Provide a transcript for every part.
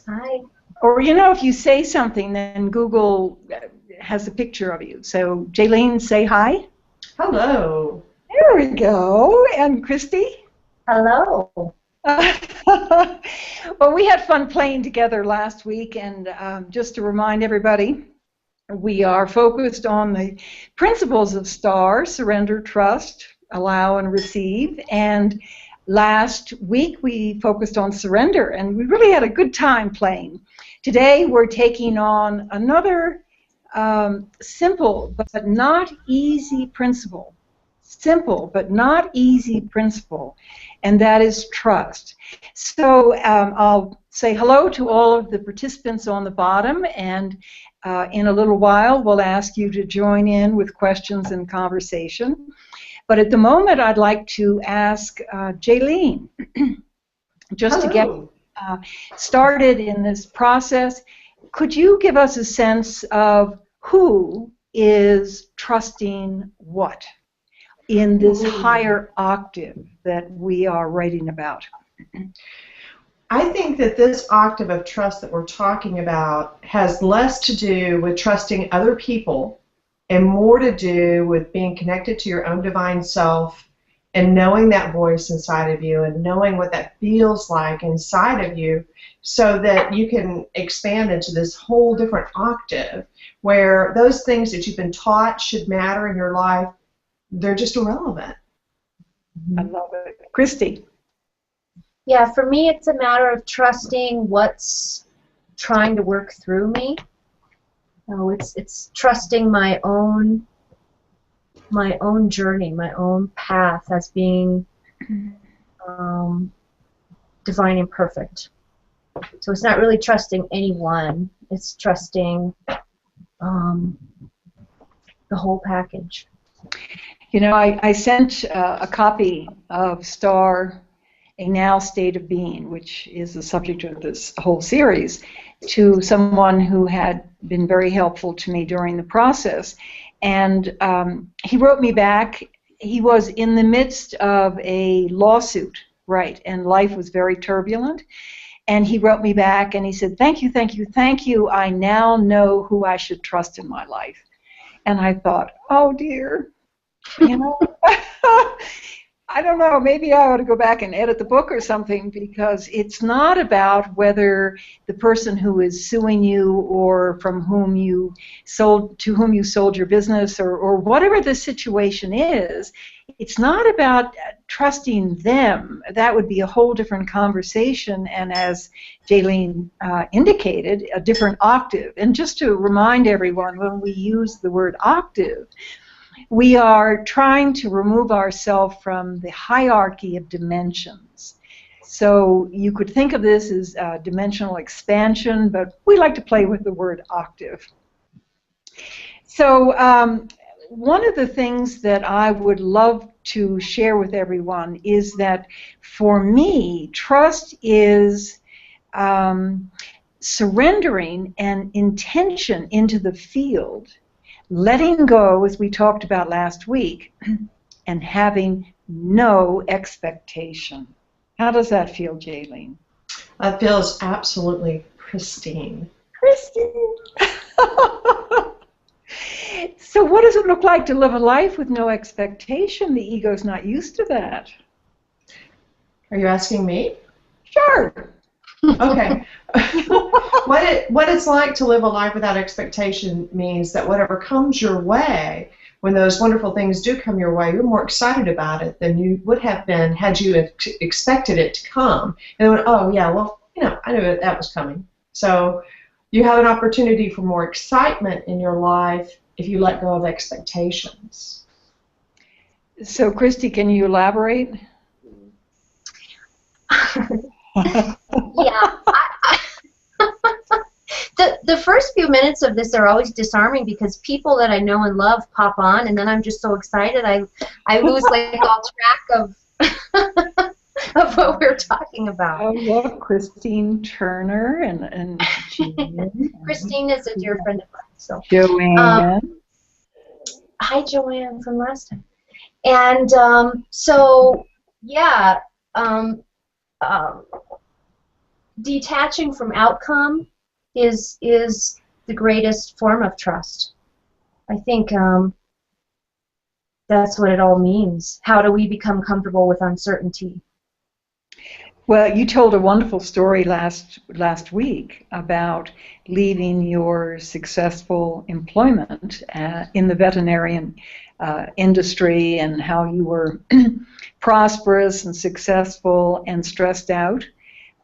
Hi. Or, you know, if you say something, then Google has a picture of you. So, Jaylene, say hi. Hello. There we go. And Christy? Hello. Well, we had fun playing together last week, and just to remind everybody, we are focused on the principles of S.T.A.R, surrender, trust, allow, and receive. And last week we focused on surrender, and we really had a good time playing. Today we're taking on another simple but not easy principle. Simple but not easy principle, and that is trust. So I'll say hello to all of the participants on the bottom, and in a little while we'll ask you to join in with questions and conversation. But at the moment I'd like to ask Jaylene, just to get started in this process, could you give us a sense of who is trusting what in this higher octave that we are writing about? I think that this octave of trust that we're talking about has less to do with trusting other people and more to do with being connected to your own divine self and knowing that voice inside of you and knowing what that feels like inside of you, so that you can expand into this whole different octave where those things that you've been taught should matter in your life, they're just irrelevant. I love it. Christy? Yeah, for me it's a matter of trusting what's trying to work through me. It's trusting my own journey, my own path as being divine and perfect. So it's not really trusting anyone, it's trusting the whole package. You know, I sent a copy of S.T.A.R, A Now State of Being, which is the subject of this whole series, to someone who had been very helpful to me during the process. And he wrote me back. He was in the midst of a lawsuit, right, and life was very turbulent. And he wrote me back and he said, "Thank you, thank you, thank you. I now know who I should trust in my life." And I thought, oh dear, you know, I don't know, maybe I ought to go back and edit the book or something, because it's not about whether the person who is suing you or to whom you sold your business, or whatever the situation is. It's not about trusting them. That would be a whole different conversation, and as Jaylene indicated, a different octave. And just to remind everyone, when we use the word octave, we are trying to remove ourselves from the hierarchy of dimensions. So you could think of this as dimensional expansion, but we like to play with the word octave. So one of the things that I would love to share with everyone is that for me, trust is surrendering an intention into the field, letting go, as we talked about last week, and having no expectation. How does that feel, Jaylene? That feels absolutely pristine. Pristine. So what does it look like to live a life with no expectation? The ego's not used to that. Are you asking me? Sure. Okay. What it's like to live a life without expectation means that whatever comes your way, when those wonderful things do come your way, you're more excited about it than you would have been had you expected it to come. And then, oh yeah, well, you know, I knew that was coming. So you have an opportunity for more excitement in your life if you let go of expectations. So, Christy, can you elaborate? Yeah. The first few minutes of this are always disarming because people that I know and love pop on, and then I'm just so excited I lose like all track of of what we're talking about. Oh, look, Christine Turner and Christine is a dear friend of mine. So Joanne. Hi, Joanne, from last time. And so yeah. detaching from outcome is the greatest form of trust. I think that's what it all means. How do we become comfortable with uncertainty? Well, you told a wonderful story last week about leaving your successful employment in the veterinarian industry, and how you were prosperous and successful and stressed out.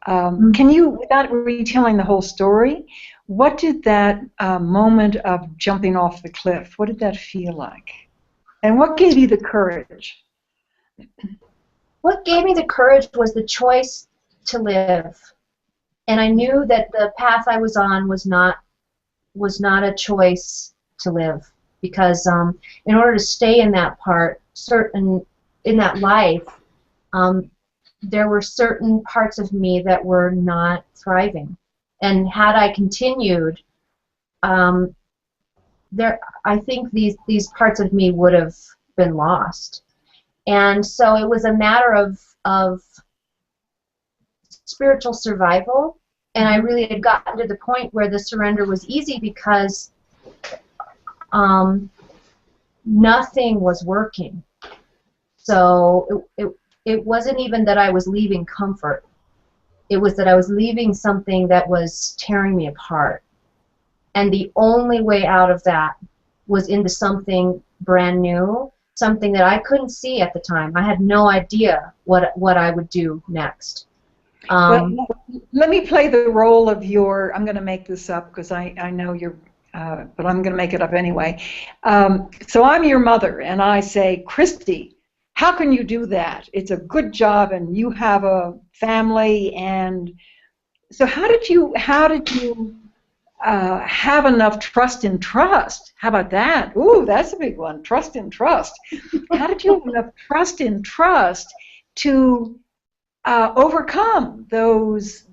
Can you, without retelling the whole story, what did that moment of jumping off the cliff, what did that feel like? And what gave you the courage? What gave me the courage was the choice to live. And I knew that the path I was on was not a choice to live, because in order to stay in that in that life, there were certain parts of me that were not thriving, and had I continued, I think these parts of me would have been lost. And so it was a matter of spiritual survival, and I really had gotten to the point where the surrender was easy, because nothing was working. So it wasn't even that I was leaving comfort. It was that I was leaving something that was tearing me apart. And the only way out of that was into something brand new, something that I couldn't see at the time. I had no idea what I would do next. Well, let me play the role of your, I'm going to make this up because I know you're, but I'm going to make it up anyway. So I'm your mother, and I say, Christy, how can you do that? It's a good job, and you have a family, and so how did you have enough trust in trust? How about that? Ooh, that's a big one, trust in trust. How did you have enough trust in trust to overcome those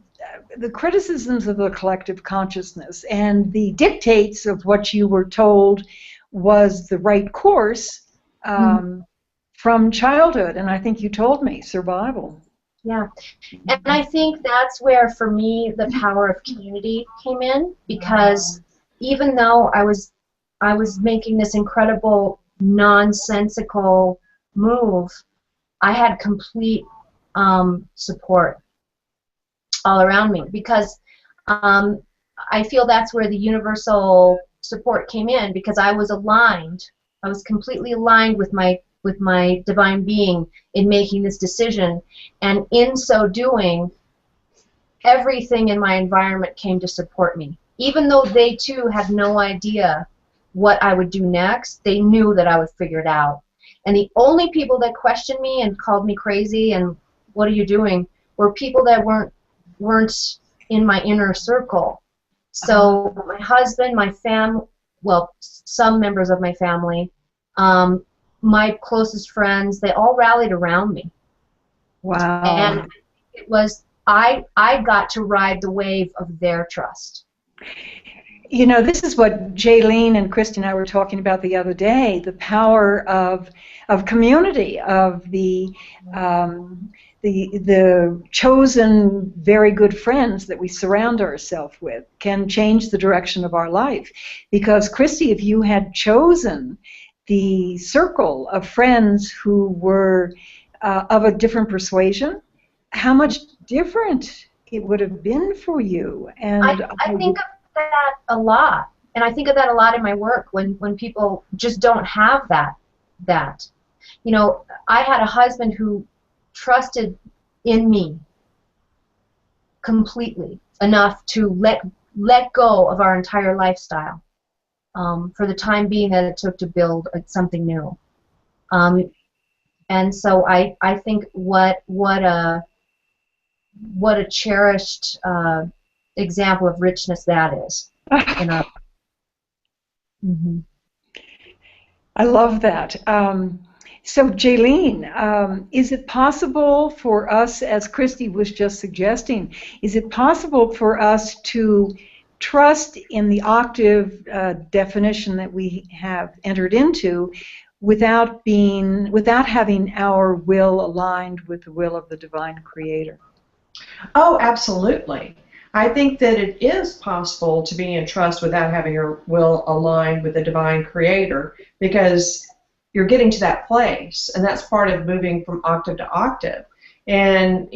the criticisms of the collective consciousness and the dictates of what you were told was the right course from childhood? And I think you told me survival. Yeah, and I think that's where, for me, the power of community came in, because even though I was making this incredible nonsensical move, I had complete support all around me, because I feel that's where the universal support came in, because I was aligned. I was completely aligned with my divine being in making this decision, and in so doing, everything in my environment came to support me. Even though they too had no idea what I would do next, they knew that I would figure it out. And the only people that questioned me and called me crazy and what are you doing were people that weren't in my inner circle. So my husband, my well, some members of my family, my closest friends, they all rallied around me. Wow. And it was, I got to ride the wave of their trust. You know, this is what Jaylene and Christy and I were talking about the other day, the power of community, of the chosen very good friends that we surround ourselves with can change the direction of our life. Because, Christy, if you had chosen the circle of friends who were of a different persuasion, how much different it would have been for you. And I think of that a lot, and I think of that a lot in my work when people just don't have that. You know, I had a husband who trusted in me completely enough to let go of our entire lifestyle for the time being that it took to build something new. And so I think what a cherished example of richness that is. You know. I love that. So, Jaylene, is it possible for us, as Christy was just suggesting, is it possible for us to trust in the octave definition that we have entered into without having our will aligned with the will of the divine creator? Oh, absolutely. I think that it is possible to be in trust without having your will aligned with the divine creator because you're getting to that place, and that's part of moving from octave to octave. And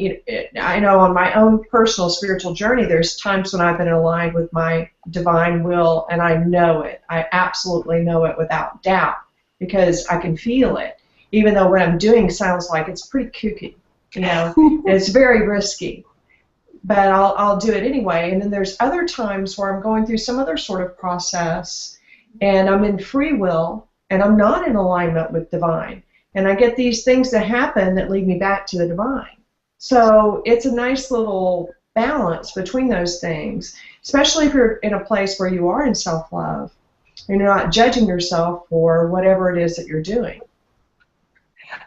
I know on my own personal spiritual journey, there's times when I've been aligned with my divine will, and I know it. I absolutely know it without doubt because I can feel it, even though what I'm doing sounds like it's pretty kooky. It's very risky, but I'll do it anyway. And then there's other times where I'm going through some other sort of process and I'm in free will and I'm not in alignment with divine. And I get these things that happen that lead me back to the divine. So it's a nice little balance between those things, especially if you're in a place where you are in self-love and you're not judging yourself for whatever it is that you're doing.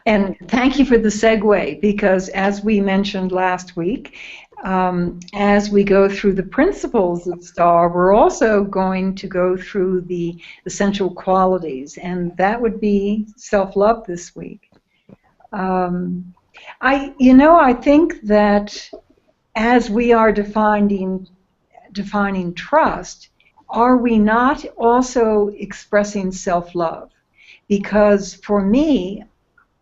And thank you for the segue, because as we mentioned last week, as we go through the principles of S.T.A.R, we're also going to go through the essential qualities, and that would be self-love this week. I think that as we are defining trust, are we not also expressing self-love? Because for me,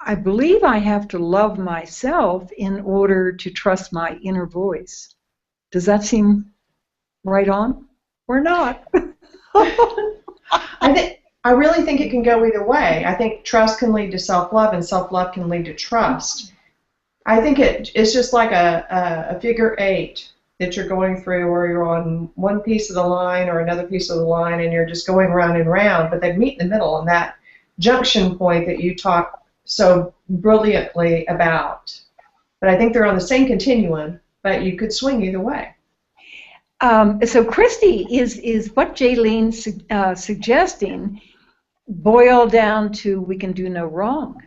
I believe I have to love myself in order to trust my inner voice. Does that seem right on? Or not? I really think it can go either way. I think trust can lead to self-love and self-love can lead to trust. I think it's just like a figure eight that you're going through where you're on one piece of the line or another piece of the line and you're just going round and round, but they meet in the middle, and that junction point that you talk so brilliantly about. But I think they're on the same continuum, but you could swing either way. So Christy, is what Jaylene's suggesting boil down to we can do no wrong?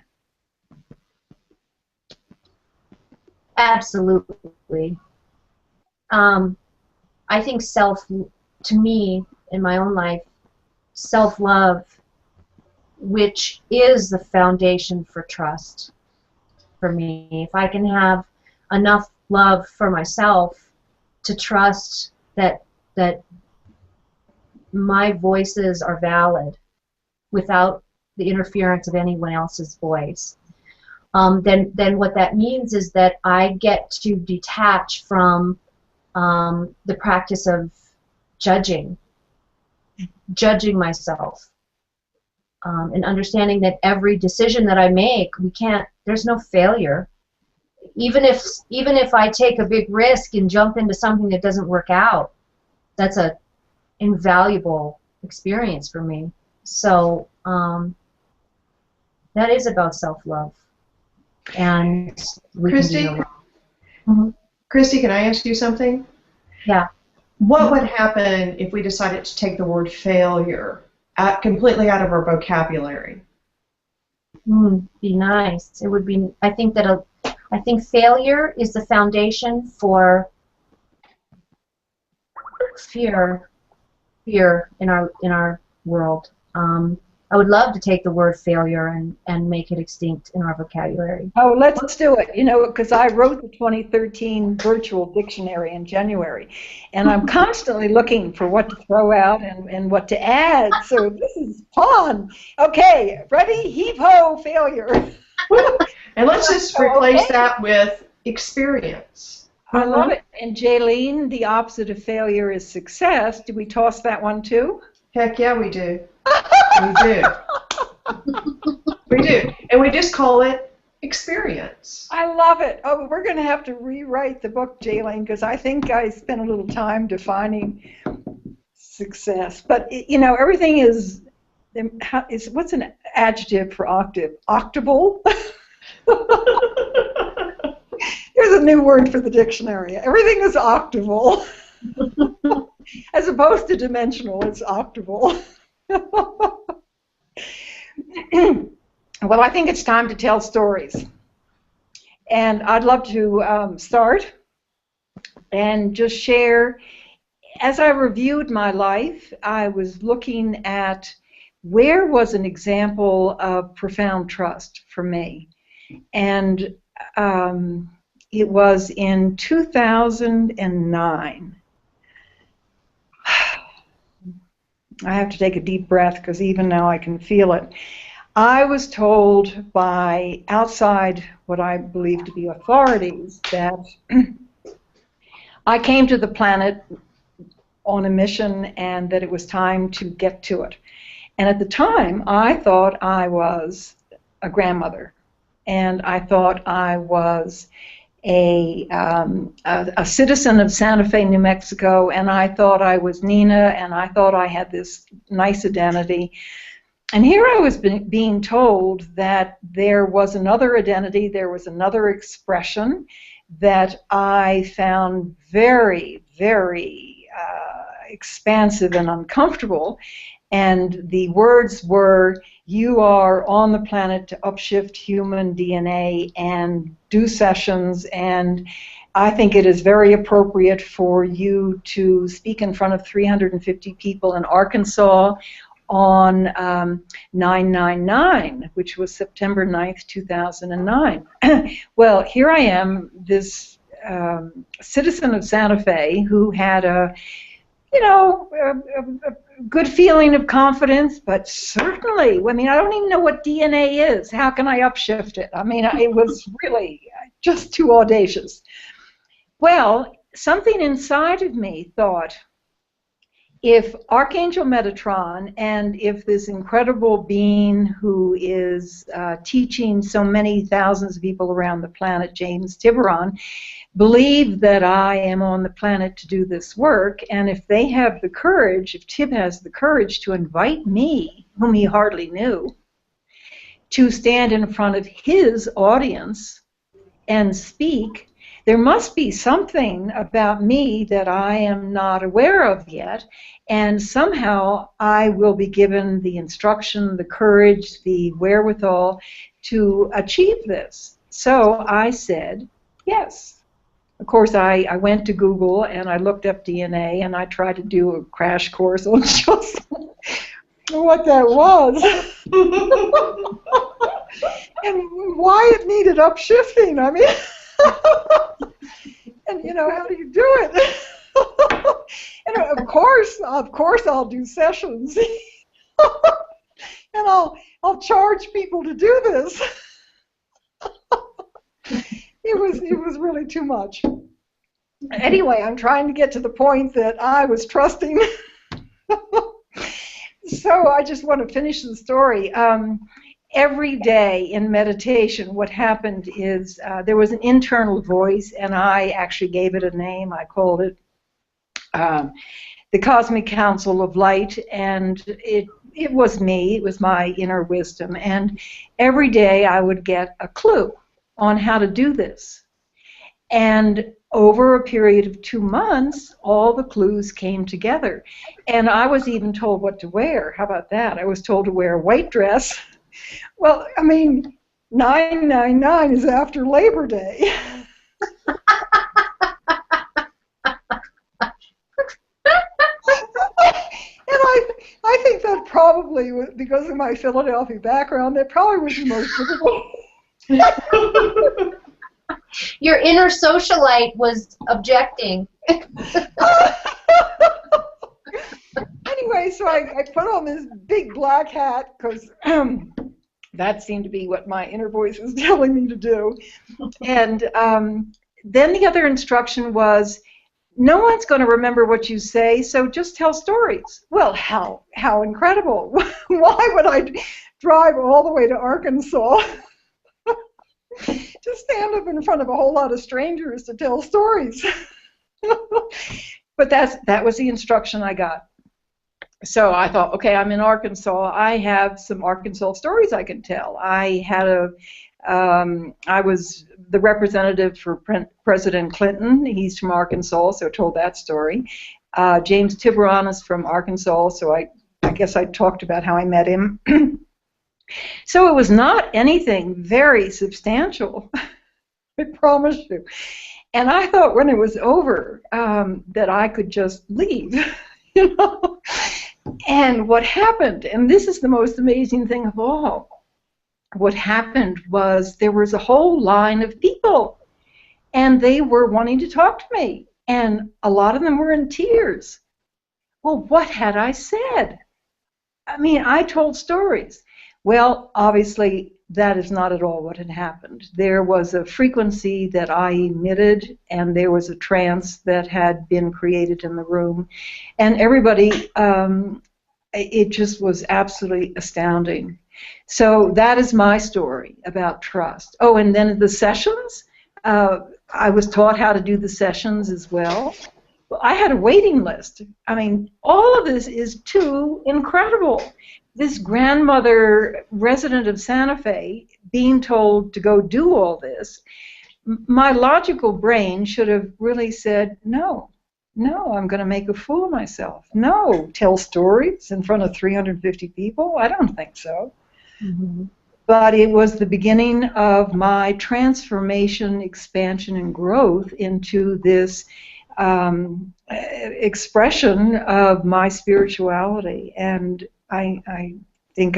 Absolutely. I think to me, in my own life, self-love, which is the foundation for trust for me. If I can have enough love for myself to trust that my voices are valid without the interference of anyone else's voice, then what that means is that I get to detach from the practice of judging myself. And understanding that every decision that I make, there's no failure. Even if I take a big risk and jump into something that doesn't work out, that's an invaluable experience for me. So that is about self-love. And we Christy, can do no wrong. Christy, can I ask you something? Yeah. What would happen if we decided to take the word failure completely out of our vocabulary? Be nice. It would be. I think failure is the foundation for fear in our world. I would love to take the word failure and make it extinct in our vocabulary. Oh, let's do it. Because I wrote the 2013 virtual dictionary in January, and I'm constantly looking for what to throw out and what to add. So this is fun. Okay, ready? Heave-ho, failure. And let's just replace that with experience. I love it. And Jaylene, the opposite of failure is success. Do we toss that one too? Heck yeah, we do. We do. We do. And we just call it experience. I love it. Oh, we're going to have to rewrite the book, Jaylene, because I think I spent a little time defining success. But, everything is what's an adjective for octave? Octable? Here's a new word for the dictionary. Everything is octable. As opposed to dimensional, it's octable. Well, I think it's time to tell stories. And I'd love to start and just share. As I reviewed my life, I was looking at where was an example of profound trust for me. And, it was in 2009. I have to take a deep breath because even now I can feel it. I was told by outside what I believe to be authorities that I came to the planet on a mission and that it was time to get to it. And at the time, I thought I was a grandmother, and I thought I was a citizen of Santa Fe, New Mexico, and I thought I was Nina, and I thought I had this nice identity. And here I was being told that there was another identity, there was another expression that I found very, very expansive and uncomfortable. And the words were, you are on the planet to upshift human DNA and do sessions, and I think it is very appropriate for you to speak in front of 350 people in Arkansas on 9/9/9, which was September 9th, 2009. Well, here I am, this citizen of Santa Fe who had a good feeling of confidence, but certainly, I mean, I don't even know what DNA is. How can I upshift it? I mean, it was really just too audacious. Well, something inside of me thought, if Archangel Metatron and if this incredible being who is teaching so many thousands of people around the planet, James Tiburon, believe that I am on the planet to do this work, and if they have the courage, if Tib has the courage to invite me, whom he hardly knew, to stand in front of his audience and speak, there must be something about me that I am not aware of yet, and somehow I will be given the instruction, the courage, the wherewithal to achieve this. So I said, yes. Of course, I went to Google and I looked up DNA and I tried to do a crash course on just what that was and why it needed upshifting. I mean, and how do you do it? And of course I'll do sessions, and I'll charge people to do this. It was really too much. Anyway, I'm trying to get to the point that I was trusting. So I just want to finish the story. Every day in meditation, what happened is there was an internal voice, and I actually gave it a name. I called it the Cosmic Council of Light, and it was me. It was my inner wisdom. And every day I would get a clue on how to do this. And over a period of 2 months, all the clues came together. And I was even told what to wear. How about that? I was told to wear a white dress. Well, I mean, 9/9/9 is after Labor Day. And I think that probably, because of my Philadelphia background, that probably was the most difficult. Your inner socialite was objecting. Anyway, so I put on this big black hat because that seemed to be what my inner voice was telling me to do. And then the other instruction was, no one's going to remember what you say, so just tell stories. Well, how incredible. Why would I drive all the way to Arkansas to stand up in front of a whole lot of strangers to tell stories? But that was the instruction I got. So I thought, okay, I'm in Arkansas. I have some Arkansas stories I can tell. I was the representative for President Clinton. He's from Arkansas, so I told that story. James Tiburon is from Arkansas, so I guess I talked about how I met him. So it was not anything very substantial, I promise you. And I thought when it was over that I could just leave, And what happened, and this is the most amazing thing of all, what happened was there was a whole line of people. and they were wanting to talk to me, and a lot of them were in tears. Well, what had I said? I mean, I told stories. Well, obviously, that is not at all what had happened. There was a frequency that I emitted, and there was a trance that had been created in the room. And everybody, it just was absolutely astounding. So that is my story about trust. Oh, and then the sessions, I was taught how to do the sessions as well. I had a waiting list. I mean, all of this is too incredible. This grandmother, resident of Santa Fe, being told to go do all this, my logical brain should have really said, no, I'm going to make a fool of myself. No, tell stories in front of 350 people? I don't think so. Mm-hmm. But it was the beginning of my transformation, expansion, and growth into this expression of my spirituality. And I think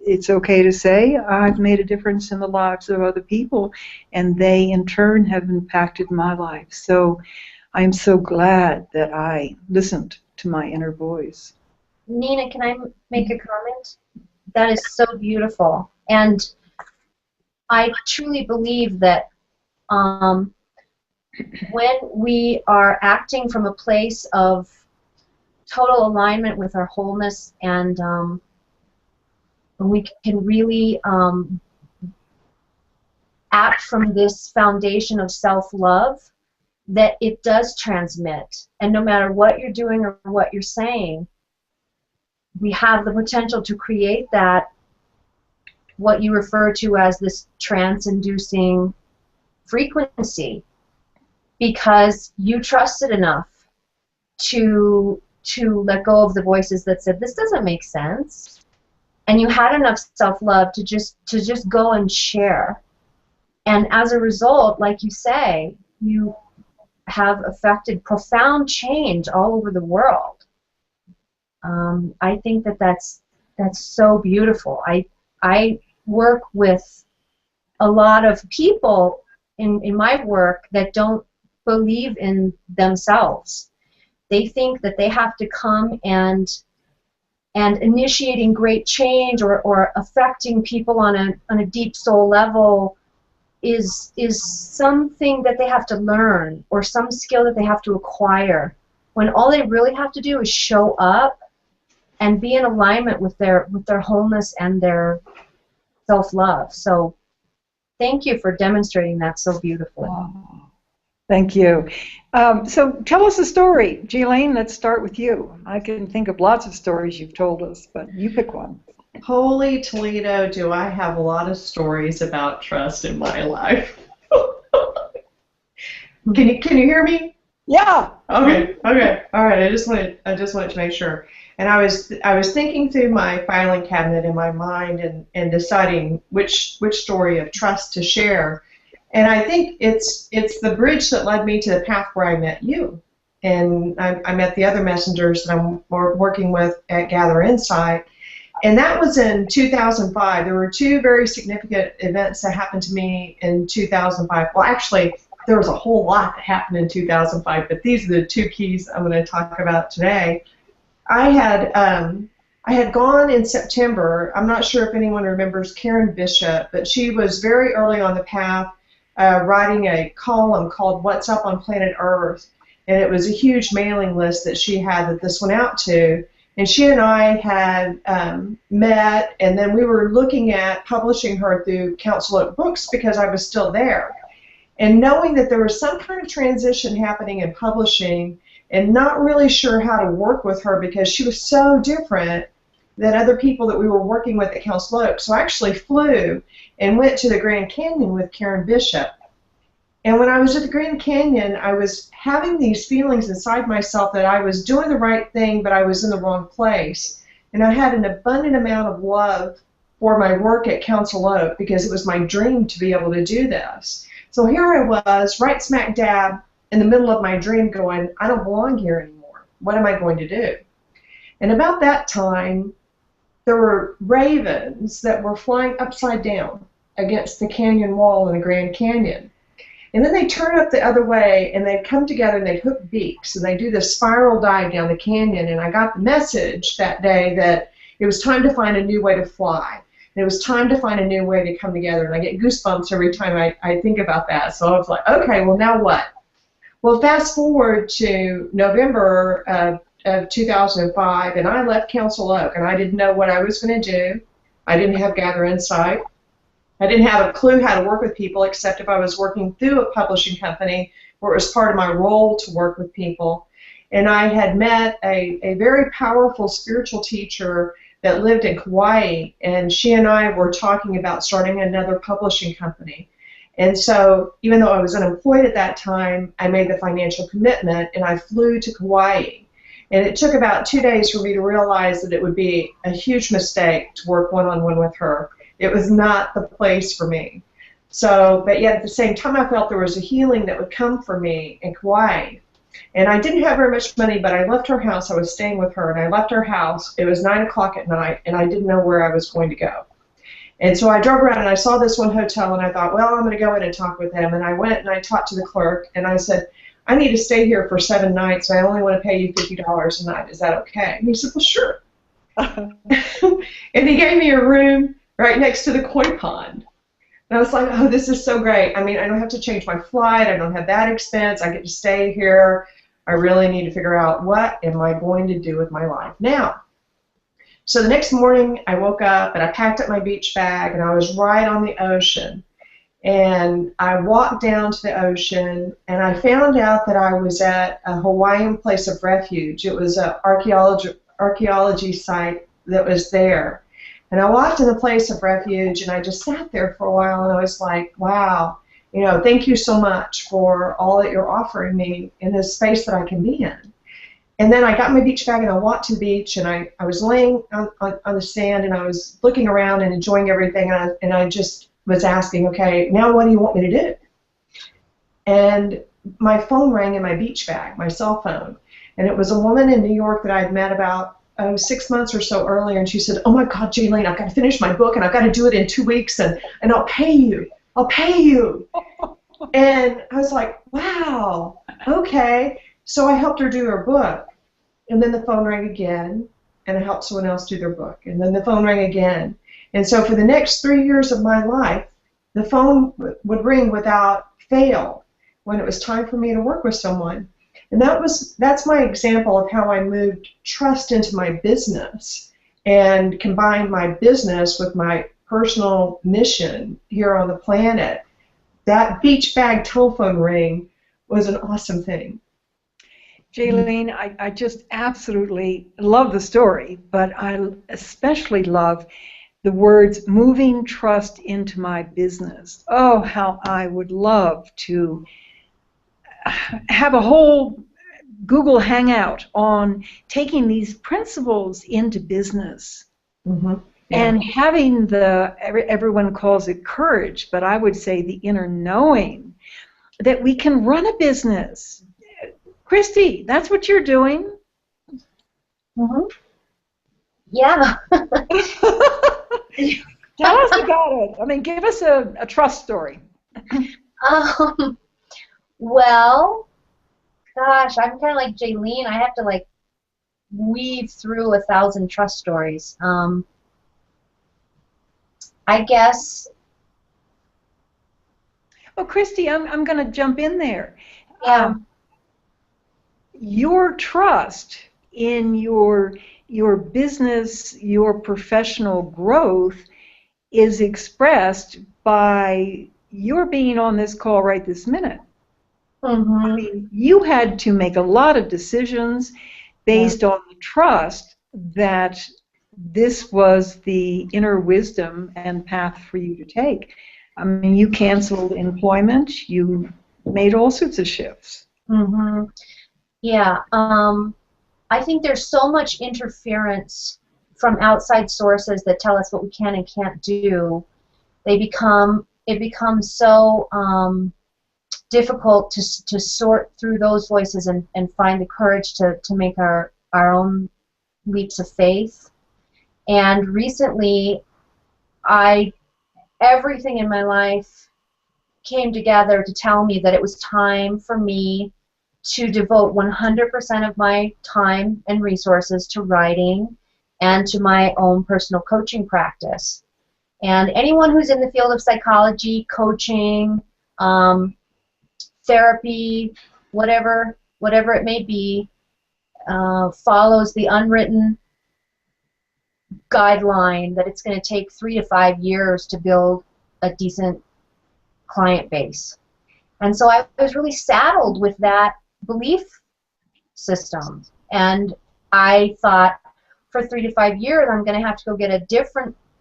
it's okay to say I've made a difference in the lives of other people, and they in turn have impacted my life. So I'm so glad that I listened to my inner voice. Nina, can I make a comment? That is so beautiful. And I truly believe that when we are acting from a place of total alignment with our wholeness, and when we can really act from this foundation of self-love, that it does transmit. And no matter what you're doing or what you're saying, we have the potential to create that, what you refer to as this trance-inducing frequency, because you trusted enough to let go of the voices that said this doesn't make sense, and you had enough self-love to just go and share. And as a result, like you say, you have affected profound change all over the world. I think that's so beautiful. I work with a lot of people in my work that don't believe in themselves. They think that they have to come and initiating great change or affecting people on a deep soul level is something that they have to learn, or some skill that they have to acquire, when all they really have to do is show up and be in alignment with their wholeness and their self-love. So thank you for demonstrating that so beautifully. Oh, thank you. So tell us a story. Ghislaine, let's start with you. I can think of lots of stories you've told us, but you pick one. Holy Toledo, do I have a lot of stories about trust in my life. Can you hear me? Yeah. Okay. All right. I just wanted to make sure. And I was thinking through my filing cabinet in my mind and deciding which story of trust to share. And I think it's the bridge that led me to the path where I met you. And I met the other messengers that I'm working with at Gather Insight. And that was in 2005. There were two very significant events that happened to me in 2005. Well, actually, there was a whole lot that happened in 2005, but these are the two keys I'm going to talk about today. I had gone in September. I'm not sure if anyone remembers Karen Bishop, but she was very early on the path, writing a column called What's Up on Planet Earth. And it was a huge mailing list that she had that this went out to. And she and I had met, and then we were looking at publishing her through Council Oak Books because I was still there. And knowing that there was some kind of transition happening in publishing, and not really sure how to work with her because she was so different than other people that we were working with at Council Oak. So I actually flew and went to the Grand Canyon with Karen Bishop. And when I was at the Grand Canyon, I was having these feelings inside myself that I was doing the right thing, but I was in the wrong place. And I had an abundant amount of love for my work at Council Oak because it was my dream to be able to do this. So here I was, right smack dab in the middle of my dream going, I don't belong here anymore. What am I going to do? And about that time, there were ravens that were flying upside down against the canyon wall in the Grand Canyon. And then they turn up the other way, and they'd come together, and they'd hook beaks, and they do this spiral dive down the canyon. And I got the message that day that it was time to find a new way to fly. And it was time to find a new way to come together. And I get goosebumps every time I think about that. So I was like, okay, well, now what? Well, fast forward to November of 2005, and I left Council Oak, and I didn't know what I was going to do. I didn't have Gather Insight. I didn't have a clue how to work with people, except if I was working through a publishing company where it was part of my role to work with people. And I had met a very powerful spiritual teacher that lived in Kauai, and she and I were talking about starting another publishing company. And so even though I was unemployed at that time, I made the financial commitment, and I flew to Kauai. And it took about 2 days for me to realize that it would be a huge mistake to work one-on-one with her. It was not the place for me. So, but yet at the same time, I felt there was a healing that would come for me in Kauai. And I didn't have very much money, but I left her house. I was staying with her, and I left her house. It was 9 o'clock at night, and I didn't know where I was going to go. And so I drove around, and I saw this one hotel, and I thought, well, I'm going to go in and talk with them. And I went, and I talked to the clerk, and I said, I need to stay here for 7 nights, and I only want to pay you $50 a night. Is that okay? And he said, well, sure. And he gave me a room right next to the koi pond. And I was like, oh, this is so great. I mean, I don't have to change my flight. I don't have that expense. I get to stay here. I really need to figure out what am I going to do with my life now. So the next morning, I woke up, and I packed up my beach bag, and I was right on the ocean. And I walked down to the ocean, and I found out that I was at a Hawaiian place of refuge. It was an archaeology site that was there. And I walked in the place of refuge, and I just sat there for a while, and I was like, wow, you know, thank you so much for all that you're offering me in this space that I can be in. And then I got my beach bag, and I walked to the beach, and I was laying on the sand, and I was looking around and enjoying everything, and I just was asking, okay, now what do you want me to do? And my phone rang in my beach bag, my cell phone, and it was a woman in New York that I had met about 6 months or so earlier, and she said, oh my God, Jaylene, I've got to finish my book, and I've got to do it in 2 weeks, and I'll pay you. I'll pay you. And I was like, wow, okay. So I helped her do her book, and then the phone rang again, and I helped someone else do their book, and then the phone rang again. And so for the next 3 years of my life, the phone would ring without fail when it was time for me to work with someone. And that's my example of how I moved trust into my business and combined my business with my personal mission here on the planet. That beach bag telephone ring was an awesome thing. Jaylene, I just absolutely love the story, but I especially love the words moving trust into my business. Oh, how I would love to have a whole Google Hangout on taking these principles into business. Mm-hmm. Yeah. And having everyone calls it courage, but I would say the inner knowing that we can run a business. Christy, that's what you're doing. Mm-hmm. Yeah. Tell us about it. I mean, give us a trust story. Well, gosh, I'm kind of like Jaylene. I have to like weave through 1,000 trust stories. I guess. Well, Christy, I'm going to jump in there. Yeah. Your trust in your business, your professional growth is expressed by your being on this call right this minute. Mm-hmm. I mean, you had to make a lot of decisions based on the trust that this was the inner wisdom and path for you to take. I mean, you canceled employment, you made all sorts of shifts. Mm-hmm. Yeah. I think there's so much interference from outside sources that tell us what we can and can't do. It becomes so difficult to sort through those voices and find the courage to make our own leaps of faith. And recently, everything in my life came together to tell me that it was time for me to devote 100% of my time and resources to writing and to my own personal coaching practice. And anyone who's in the field of psychology, coaching, therapy, whatever it may be, follows the unwritten guideline that it's going to take 3 to 5 years to build a decent client base. And so I was really saddled with that belief system. And I thought, for 3 to 5 years, I'm going to have to go get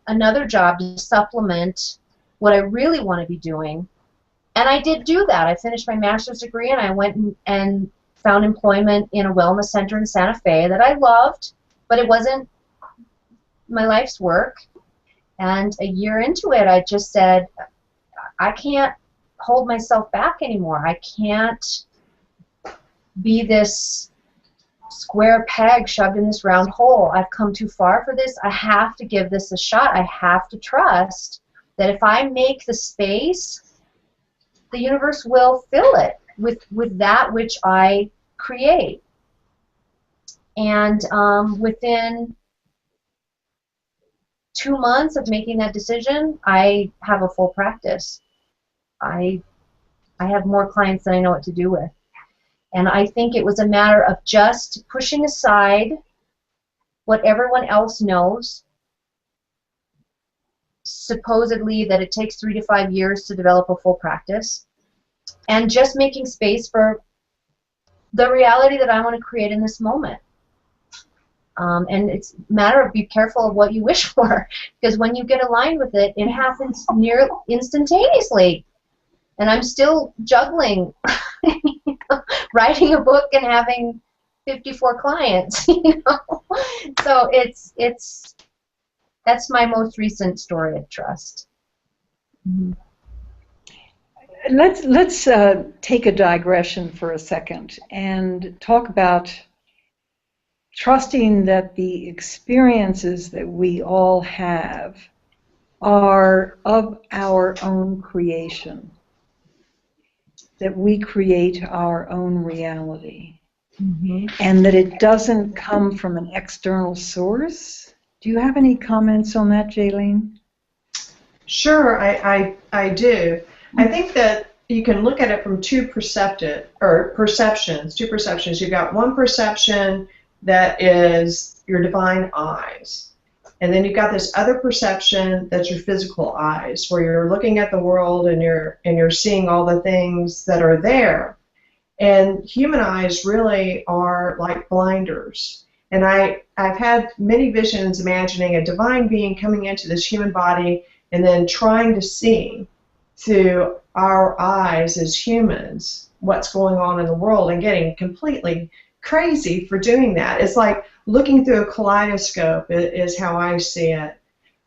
another job to supplement what I really want to be doing. And I did do that. I finished my master's degree, and I went and found employment in a wellness center in Santa Fe that I loved, but it wasn't my life's work. And a year into it, I just said, I can't hold myself back anymore. I can't be this square peg shoved in this round hole. I've come too far for this. I have to give this a shot. I have to trust that if I make the space, the universe will fill it with that which I create. And within 2 months of making that decision, I have a full practice. I have more clients than I know what to do with. And I think it was a matter of just pushing aside what everyone else knows, supposedly that it takes 3 to 5 years to develop a full practice, and just making space for the reality that I want to create in this moment. And it's a matter of be careful of what you wish for, because when you get aligned with it, it happens near instantaneously. And I'm still juggling writing a book and having 54 clients, you know. So that's my most recent story of trust. Mm-hmm. Let's take a digression for a second and talk about trusting that the experiences that we all have are of our own creation, that we create our own reality, and that it doesn't come from an external source. Do you have any comments on that, Jaylene? Sure, I do. I think that you can look at it from two perceptions. You've got one perception that is your divine eyes. And then you've got this other perception that's your physical eyes, where you're looking at the world and you're seeing all the things that are there. And human eyes really are like blinders. And I've had many visions imagining a divine being coming into this human body and then trying to see through our eyes as humans what's going on in the world, and getting completely crazy for doing that. It's like looking through a kaleidoscope is how I see it.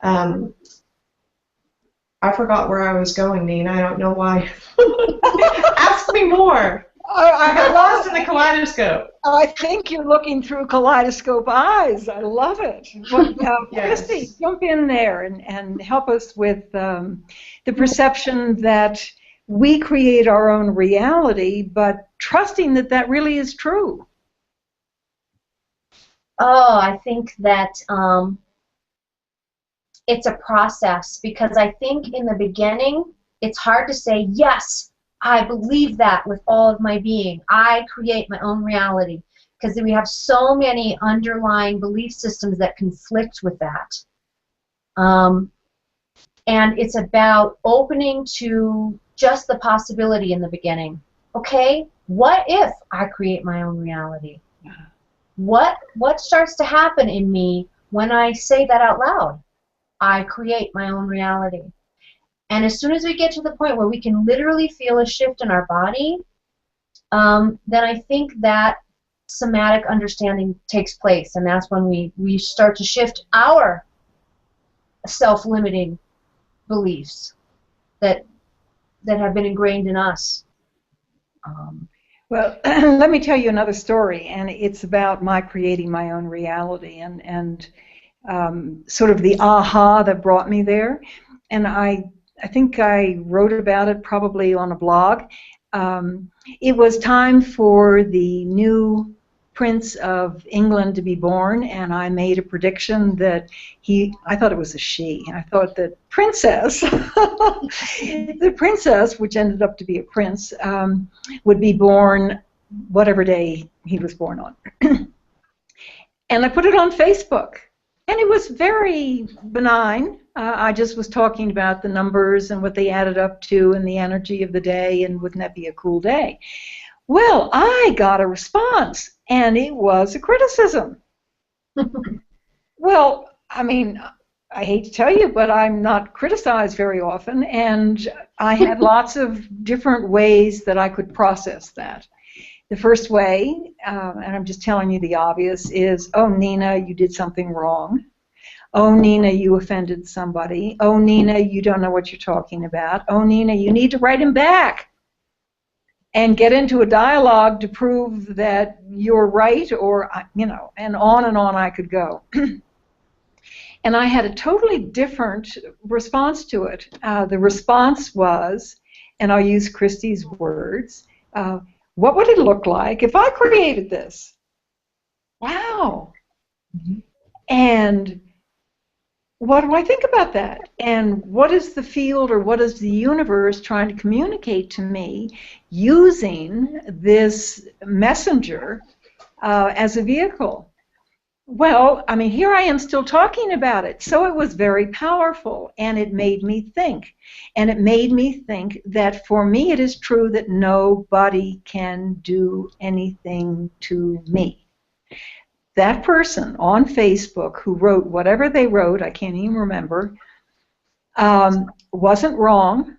I forgot where I was going, Nina. I don't know why. Ask me more. I got lost in the kaleidoscope. I think you're looking through kaleidoscope eyes. I love it. Well, yes. Christy, jump in there and help us with the perception that we create our own reality, but trusting that that really is true. Oh, I think that it's a process, because I think in the beginning it's hard to say, yes, I believe that with all of my being. I create my own reality, because we have so many underlying belief systems that conflict with that. And it's about opening to just the possibility in the beginning. Okay, what if I create my own reality? What starts to happen in me when I say that out loud? I create my own reality. And as soon as we get to the point where we can literally feel a shift in our body, then I think that somatic understanding takes place, and that's when we start to shift our self-limiting beliefs that have been ingrained in us. Well, let me tell you another story, and it's about my creating my own reality and sort of the aha that brought me there. And I I think I wrote about it probably on a blog. It was time for the new Prince of England to be born, and I made a prediction that I thought it was a she. I thought that Princess, the princess, which ended up to be a prince, would be born whatever day he was born on. And I put it on Facebook. And it was very benign. I just was talking about the numbers and what they added up to and the energy of the day, and wouldn't that be a cool day? Well, I got a response, and it was a criticism. Well, I mean, I hate to tell you, but I'm not criticized very often, and I had lots of different ways that I could process that. The first way, and I'm just telling you the obvious, is, oh, Nina, you did something wrong. Oh, Nina, you offended somebody. Oh, Nina, you don't know what you're talking about. Oh, Nina, you need to write him back and get into a dialogue to prove that you're right, or, you know, and on I could go. And I had a totally different response to it. The response was, and I'll use Christy's words, what would it look like if I created this? Wow. Mm-hmm. And what do I think about that? And what is the field, or what is the universe trying to communicate to me using this messenger as a vehicle? Well, I mean, here I am still talking about it. So it was very powerful, and it made me think. And it made me think that for me it is true that nobody can do anything to me. That person on Facebook who wrote whatever they wrote, I can't even remember, wasn't wrong.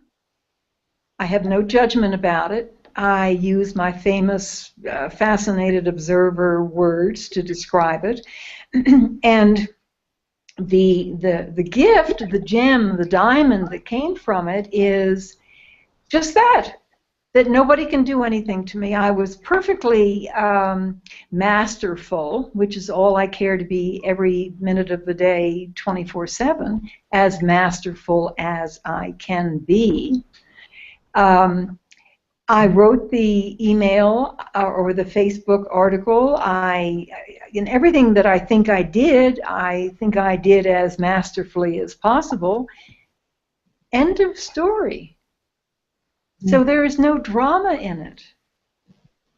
I have no judgment about it. I use my famous fascinated observer words to describe it. And the gift, the gem, the diamond that came from it is just that nobody can do anything to me. I was perfectly masterful, which is all I care to be every minute of the day, 24/7, as masterful as I can be. I wrote the email or the Facebook article. In everything that I think I did as masterfully as possible. End of story. So there is no drama in it.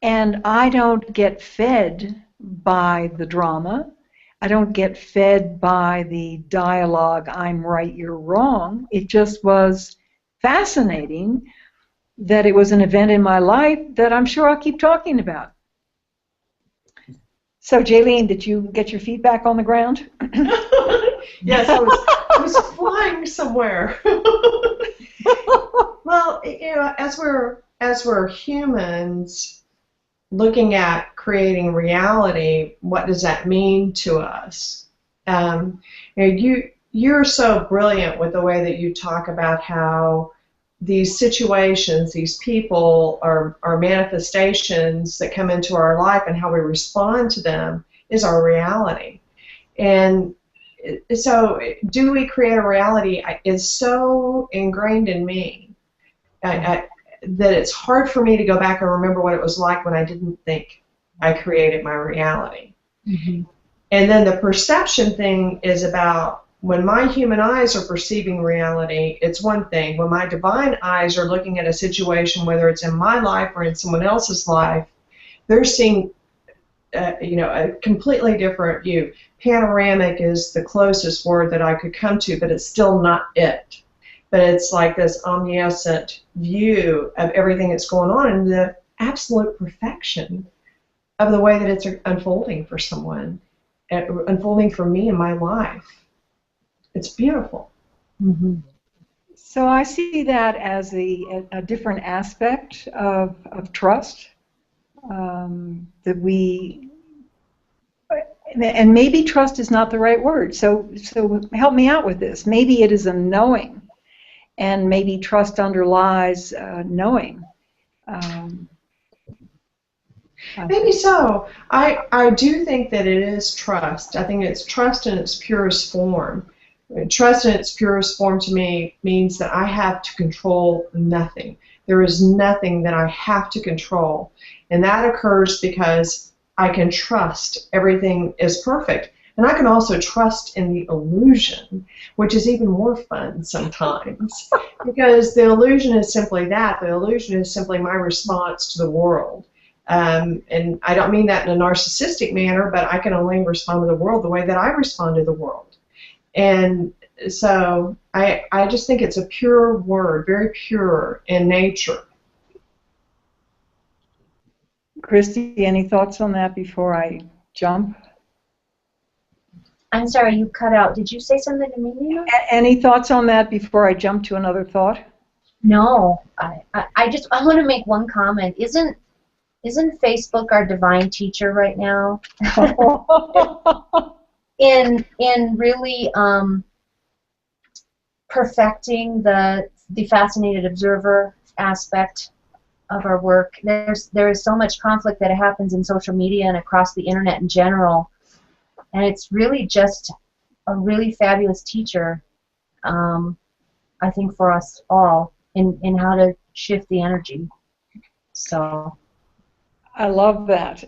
And I don't get fed by the drama. I don't get fed by the dialogue, I'm right, you're wrong. It just was fascinating that it was an event in my life that I'm sure I'll keep talking about. So, Jaylene, did you get your feet back on the ground? Yes, I was flying somewhere. Well, you know, as we're humans looking at creating reality, what does that mean to us? You know, you're so brilliant with the way that you talk about how these situations, these people are manifestations that come into our life, and how we respond to them is our reality. And so, do we create a reality is so ingrained in me that it's hard for me to go back and remember what it was like when I didn't think I created my reality. Mm-hmm. And then the perception thing is about when my human eyes are perceiving reality, it's one thing. When my divine eyes are looking at a situation, whether it's in my life or in someone else's life, they're seeing you know, a completely different view. Panoramic is the closest word that I could come to, but it's still not it. But it's like this omniscient view of everything that's going on, and the absolute perfection of the way that it's unfolding for someone, unfolding for me in my life. It's beautiful. Mm-hmm. So I see that as a different aspect of trust. That we, and maybe trust is not the right word, so help me out with this. Maybe it is a knowing, and maybe trust underlies knowing. Maybe so. I do think that it is trust. I think it's trust in its purest form. Trust in its purest form to me means that I have to control nothing. There is nothing that I have to control. And that occurs because I can trust everything is perfect. And I can also trust in the illusion, which is even more fun sometimes. Because the illusion is simply that. The illusion is simply my response to the world. And I don't mean that in a narcissistic manner, but I can only respond to the world the way that I respond to the world. And so I just think it's a pure word, very pure in nature. Christy, any thoughts on that before I jump? I'm sorry, you cut out. Did you say something to me, Nina? Any thoughts on that before I jump to another thought? No. I want to make one comment. Isn't Facebook our divine teacher right now? in really perfecting the fascinated observer aspect of our work. There is so much conflict that happens in social media and across the internet in general, and it's really just a really fabulous teacher, I think, for us all in how to shift the energy. So I love that.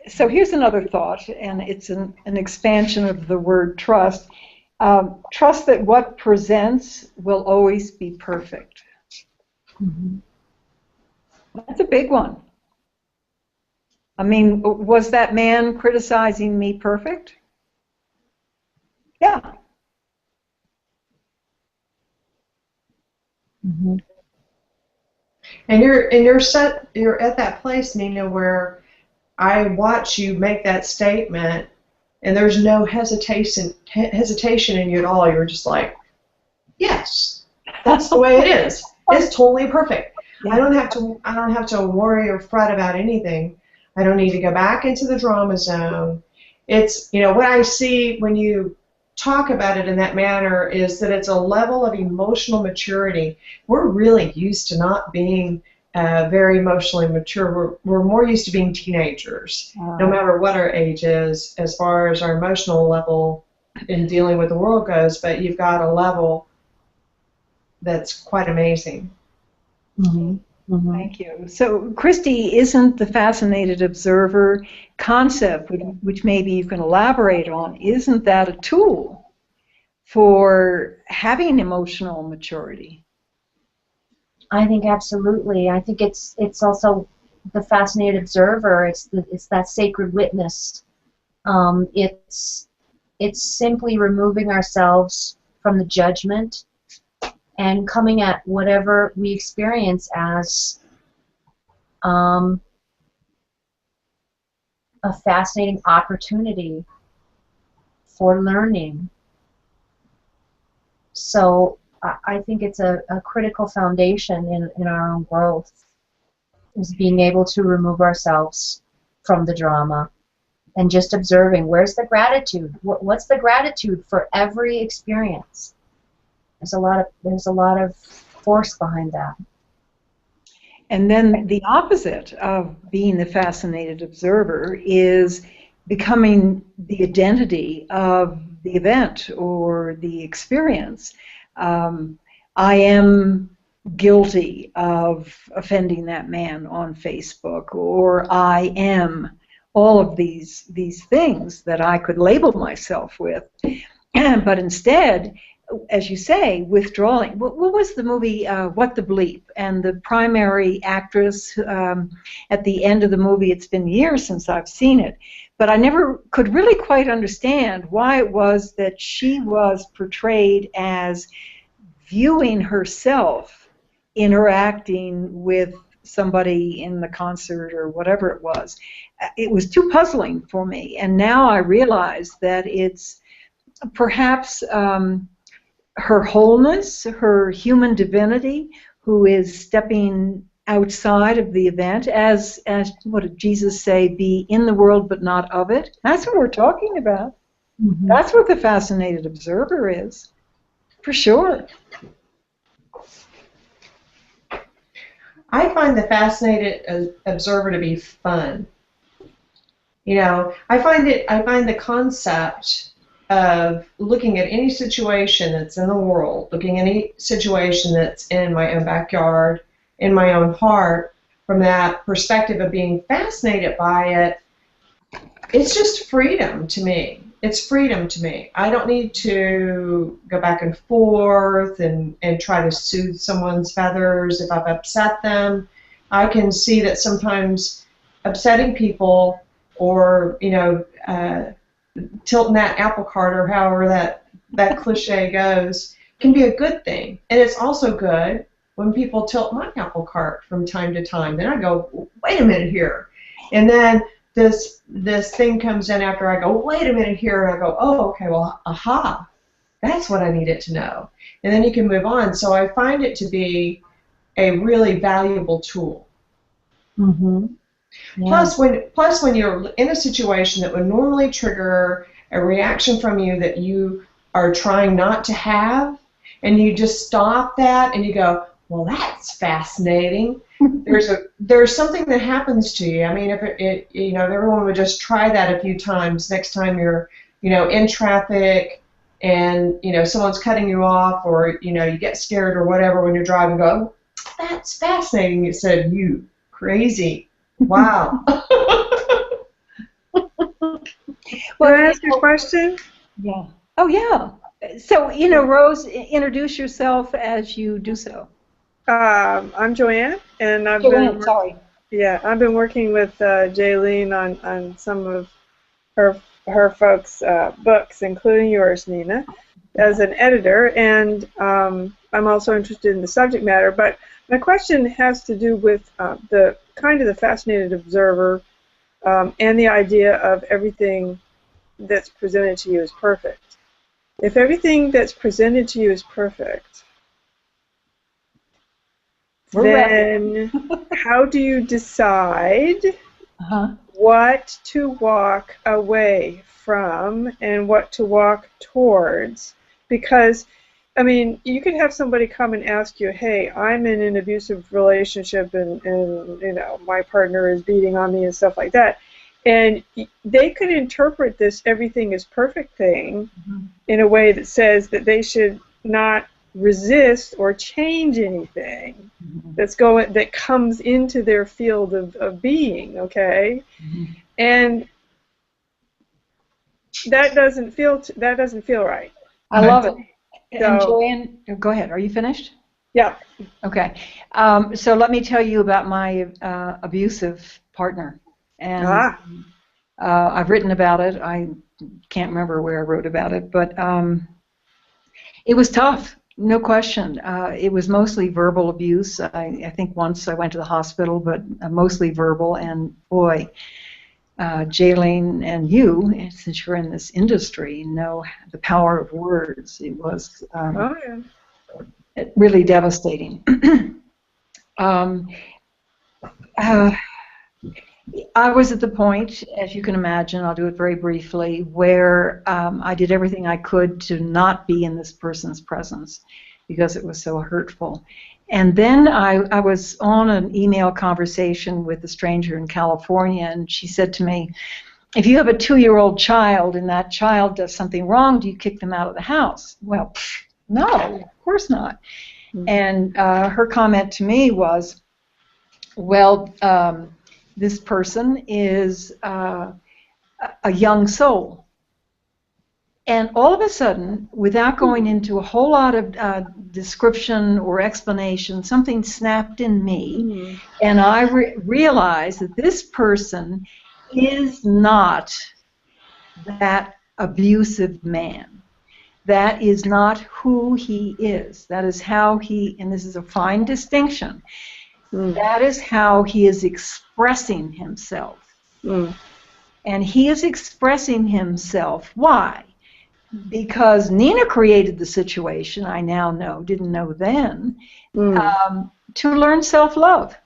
So here's another thought, and it's an expansion of the word trust. Trust that what presents will always be perfect. mm-hmm. That's a big one. I mean, was that man criticizing me perfect? Yeah. Mm-hmm. And you're at that place, Nina, where I watch you make that statement, and there's no hesitation in you at all. You're just like, yes, that's the way it is. It's totally perfect. Yeah. I don't have to worry or fret about anything. I don't need to go back into the drama zone. It's, what I see when you talk about it in that manner is that it's a level of emotional maturity. We're really used to not being very emotionally mature. We're more used to being teenagers, no matter what our age is, as far as our emotional level in dealing with the world goes. But you've got a level that's quite amazing. Mm-hmm. Mm-hmm. Thank you. So, Christy, isn't the fascinated observer concept, which maybe you can elaborate on, isn't that a tool for having emotional maturity? I think absolutely. I think it's also the fascinated observer. It's that sacred witness. It's simply removing ourselves from the judgment and coming at whatever we experience as a fascinating opportunity for learning. So I think it's a critical foundation in our own growth, is being able to remove ourselves from the drama and just observing, where's the gratitude? What's the gratitude for every experience? There's a lot of force behind that. And then the opposite of being the fascinated observer is becoming the identity of the event or the experience. I am guilty of offending that man on Facebook, or I am all of these things that I could label myself with. But instead, as you say, withdrawing. What was the movie, What the Bleep? And the primary actress, at the end of the movie, it's been years since I've seen it, but I never could really quite understand why it was that she was portrayed as viewing herself interacting with somebody in the concert or whatever it was. It was too puzzling for me, and now I realize that it's perhaps her wholeness, her human divinity, who is stepping outside of the event, as what did Jesus say, be in the world but not of it. That's what we're talking about. Mm-hmm. That's what the fascinated observer is, for sure. I find the fascinated observer to be fun. I find the concept of looking at any situation that's in the world, looking at any situation that's in my own backyard, in my own heart, from that perspective of being fascinated by it, it's just freedom to me. It's freedom to me. I don't need to go back and forth and try to soothe someone's feathers if I've upset them. I can see that sometimes upsetting people or, tilting that apple cart or however that cliche goes can be a good thing. And it's also good when people tilt my apple cart from time to time. Then I go, wait a minute here. And then this thing comes in after I go, wait a minute here, and I go, oh, okay, well, aha, that's what I needed to know. And then you can move on. So I find it to be a really valuable tool. Mm-hmm. Yeah. Plus, when you're in a situation that would normally trigger a reaction from you that you are trying not to have, and you just stop that and you go, well, that's fascinating. There's something that happens to you. I mean, if if everyone would just try that a few times, next time you're in traffic and someone's cutting you off, or you get scared or whatever when you're driving, go, that's fascinating. It said, you crazy. Wow. Can I ask you a question? Yeah. Oh, yeah. So, Rose, introduce yourself as you do so. I'm Joanne, and I've been working with Jaylene on some of her folks' books, including yours, Nina, as an editor, and I'm also interested in the subject matter. But my question has to do with the fascinated observer and the idea of everything that's presented to you is perfect. If everything that's presented to you is perfect, then how do you decide what to walk away from and what to walk towards? Because, I mean, you could have somebody come and ask you, hey, I'm in an abusive relationship and my partner is beating on me and stuff like that. And they could interpret this everything is perfect thing in a way that says that they should not resist or change anything that comes into their field of being, okay? And that doesn't feel right. I love it. So, and Joanne, go ahead. Are you finished? Yeah. Okay. So let me tell you about my abusive partner. And I've written about it. I can't remember where I wrote about it, but it was tough, no question. It was mostly verbal abuse. I think once I went to the hospital, but mostly verbal. And boy, Jaylene and you, since you're in this industry, know the power of words. It was really devastating. I was at the point, as you can imagine, I'll do it very briefly, where I did everything I could to not be in this person's presence because it was so hurtful. And then I was on an email conversation with a stranger in California, and she said to me, if you have a 2-year-old child and that child does something wrong, do you kick them out of the house? Well, no, of course not. And her comment to me was, well, this person is a young soul. And all of a sudden, without going into a whole lot of description or explanation, something snapped in me, and I realized that this person is not that abusive man. That is not who he is. That is how he, and this is a fine distinction, that is how he is expressing himself. And he is expressing himself. Why? Because Nina created the situation, I now know, didn't know then, to learn self-love.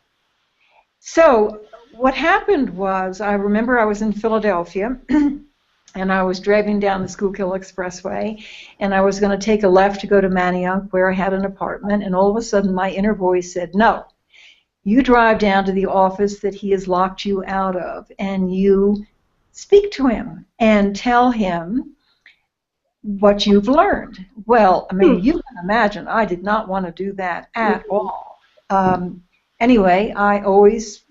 So what happened was, I remember I was in Philadelphia, and I was driving down the Schuylkill Expressway, and I was going to take a left to go to Manayunk, where I had an apartment, and all of a sudden my inner voice said, no, you drive down to the office that he has locked you out of, and you speak to him and tell him what you've learned. Well, I mean, you can imagine I did not want to do that at all. Anyway, I always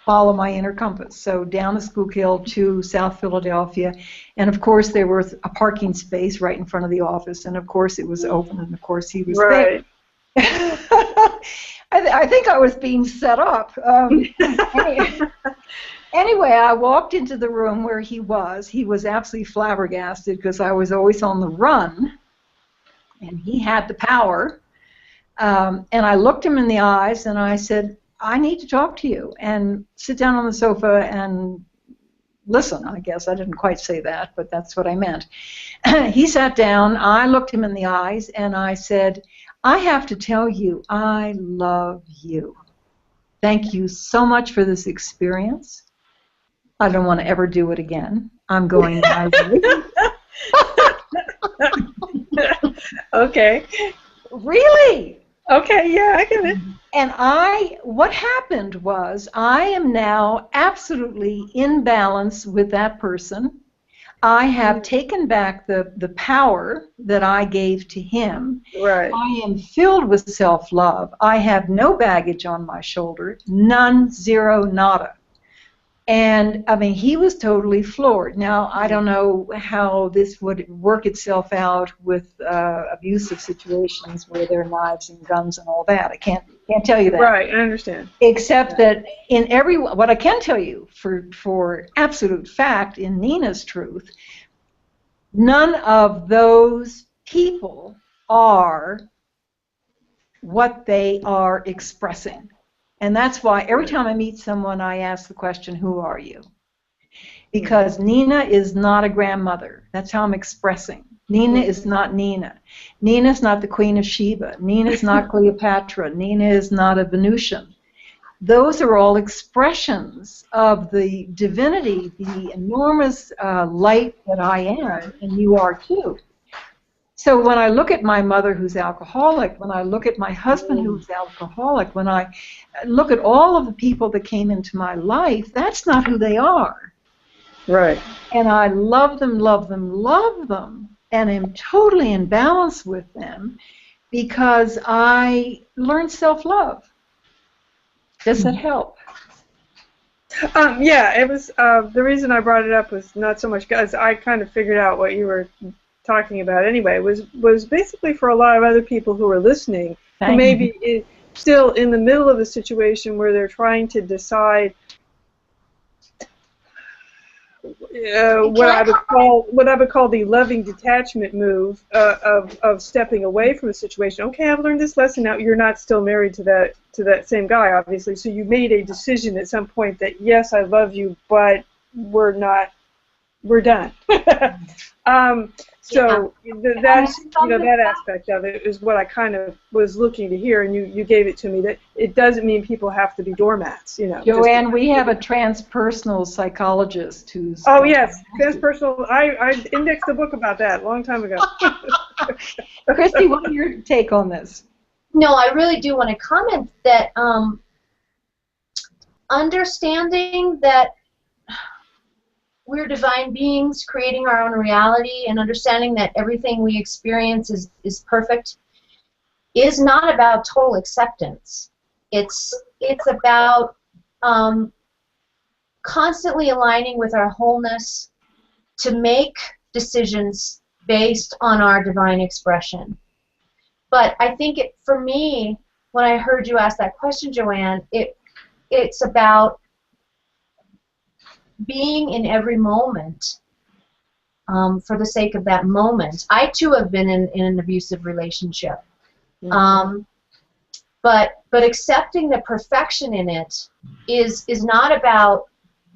follow my inner compass. So down the Schuylkill to South Philadelphia, and of course there was a parking space right in front of the office, and of course it was open, and of course he was there. I think I was being set up. Anyway, I walked into the room where he was. He was absolutely flabbergasted because I was always on the run, and he had the power. And I looked him in the eyes, and I said, I need to talk to you, and sit down on the sofa and listen. I guess I didn't quite say that, but that's what I meant. He sat down. I looked him in the eyes, and I said, I have to tell you, I love you. Thank you so much for this experience. I don't want to ever do it again. I'm going my way. Okay. Really? Okay, yeah, I get it. And what happened was, I am now absolutely in balance with that person. I have taken back the power that I gave to him. Right. I am filled with self-love. I have no baggage on my shoulder. None, zero, nada. And, I mean, he was totally floored. Now, I don't know how this would work itself out with abusive situations where there are knives and guns and all that. I can't tell you that. Right, I understand. Except that in what I can tell you for absolute fact, in Nina's truth, none of those people are what they are expressing. And that's why every time I meet someone, I ask the question, who are you? Because Nina is not a grandmother. That's how I'm expressing. Nina is not Nina. Nina is not the Queen of Sheba. Nina is not Cleopatra. Nina is not a Venusian. Those are all expressions of the divinity, the enormous light that I am, and you are too. So when I look at my mother who's alcoholic, when I look at my husband who's alcoholic, when I look at all of the people that came into my life, that's not who they are. Right. And I love them, love them, love them, and am totally in balance with them because I learned self-love. Does that help? Yeah, it was, the reason I brought it up was not so much because I kind of figured out what you were talking about anyway, was basically for a lot of other people who are listening, who may be still in the middle of a situation where they're trying to decide what I would call the loving detachment move of stepping away from a situation. Okay, I've learned this lesson. Now you're not still married to that same guy, obviously. So you made a decision at some point that yes, I love you, but we're done. So that's that aspect of it is what I kind of was looking to hear, and you gave it to me. That it doesn't mean people have to be doormats, Joanne, we have a transpersonal psychologist who's. Oh yes, transpersonal. I indexed a book about that a long time ago. Christy, what is your take on this? No, I really do want to comment that understanding that we're divine beings creating our own reality and understanding that everything we experience is perfect is not about total acceptance. It's about constantly aligning with our wholeness to make decisions based on our divine expression. But I think for me, when I heard you ask that question, Joanne, it's about being in every moment for the sake of that moment. I too have been in an abusive relationship, but accepting the perfection in it is not about,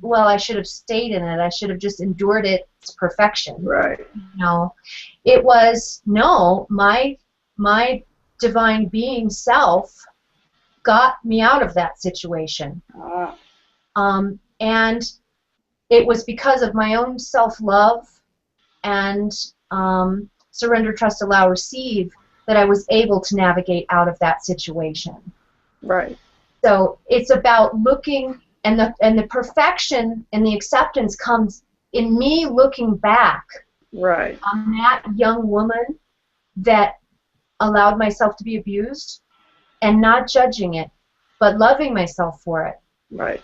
well, I should have stayed in it. I should have just endured its perfection. Right. No, it was no. My divine being self got me out of that situation, and it was because of my own self-love and surrender, trust, allow, receive that I was able to navigate out of that situation. Right. So it's about looking, and the perfection and the acceptance comes in me looking back Right. I'm that young woman that allowed myself to be abused and not judging it, but loving myself for it. Right.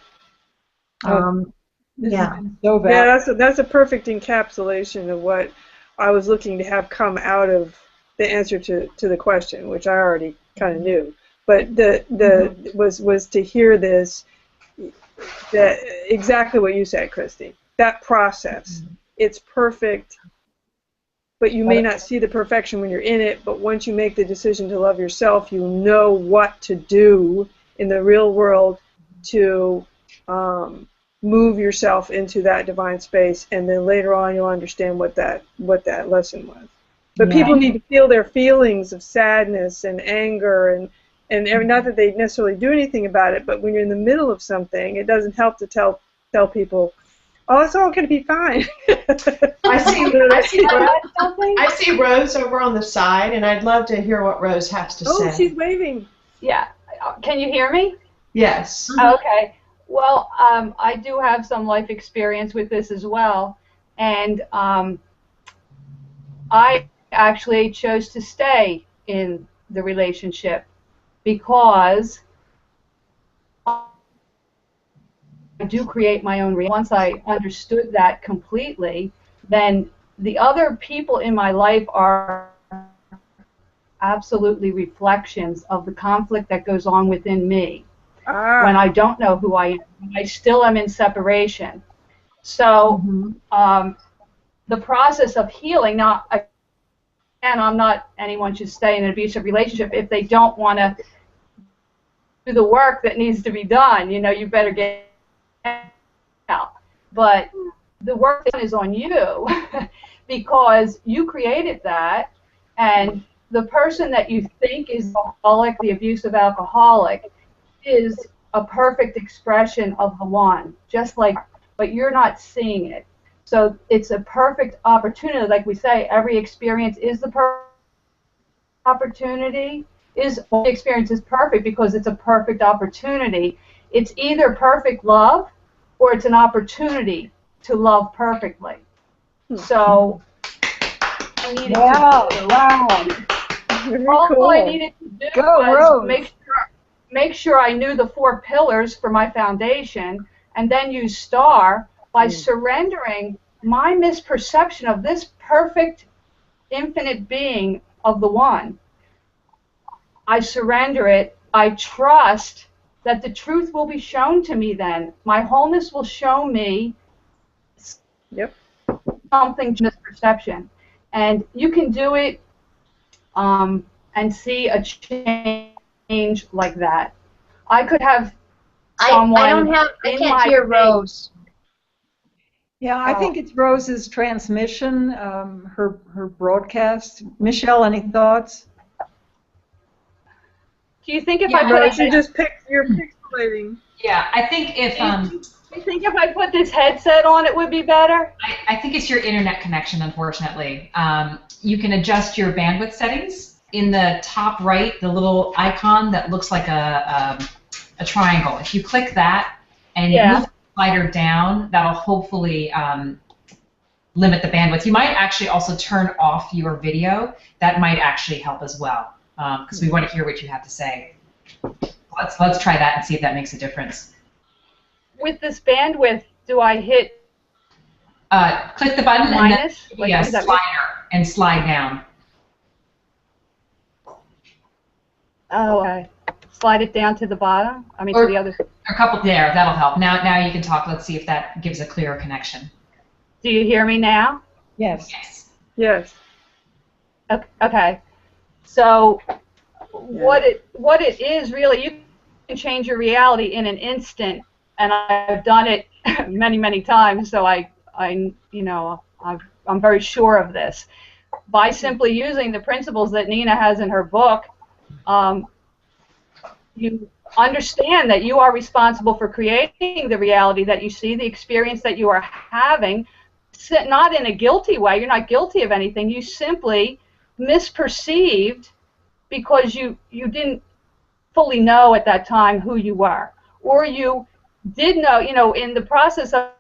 This Yeah. has been so Yeah, valuable. that's a perfect encapsulation of what I was looking to have come out of the answer to the question, which I already kind of knew. But the was to hear this, that exactly what you said, Christy. That process, it's perfect, but you may not see the perfection when you're in it. But once you make the decision to love yourself, you know what to do in the real world to move yourself into that divine space, and then later on you'll understand what that lesson was. But people need to feel their feelings of sadness and anger and not that they necessarily do anything about it, but when you're in the middle of something, it doesn't help to tell people, oh, it's all going to be fine. I see Rose over on the side, and I'd love to hear what Rose has to say. Oh, she's waving. Yeah. Can you hear me? Yes. Okay. Well, I do have some life experience with this as well, and I actually chose to stay in the relationship because I do create my own reality. Once I understood that completely, then the other people in my life are absolutely reflections of the conflict that goes on within me. When I don't know who I am, I still am in separation. So the process of healing, now, again, I'm not anyone should stay in an abusive relationship if they don't want to do the work that needs to be done. You know, you better get out. But the work is on you because you created that, and the person that you think is alcoholic, the abusive alcoholic, is a perfect expression of the one, just like, but you're not seeing it. So it's a perfect opportunity. Like we say, every experience is the perfect opportunity. Every experience is perfect because it's a perfect opportunity. It's either perfect love or it's an opportunity to love perfectly. So I needed all I needed to do was make sure I knew the 4 pillars for my foundation, and then use S.T.A.R. by surrendering my misperception of this perfect, infinite being of the one. I surrender it. I trust that the truth will be shown to me then. My wholeness will show me something misperception. And you can do it and see a change like that. I could have someone I can't hear Rose. Yeah, I think it's Rose's transmission, her broadcast. Michelle, any thoughts? Do you think if I put you're pixelating? Yeah, I think if you think if I put this headset on, it would be better? I think it's your internet connection, unfortunately. You can adjust your bandwidth settings in the top right, the little icon that looks like a triangle. If you click that and move the slider down, that'll hopefully limit the bandwidth. You might actually also turn off your video. That might actually help as well, because we want to hear what you have to say. Let's try that and see if that makes a difference. With this bandwidth, do I hit click the button minus? And then slider and slide down. Oh, okay. Slide it down to the bottom? I mean, to the other. A couple there. That'll help. Now you can talk. Let's see if that gives a clearer connection. Do you hear me now? Yes. Yes. Okay. So what it is really, you can change your reality in an instant, and I've done it many times. So I'm very sure of this. By simply using the principles that Nina has in her book, you understand that you are responsible for creating the reality that you see, the experience that you are having, not in a guilty way. You're not guilty of anything. You simply misperceived because you didn't fully know at that time who you were. Or you did know, in the process of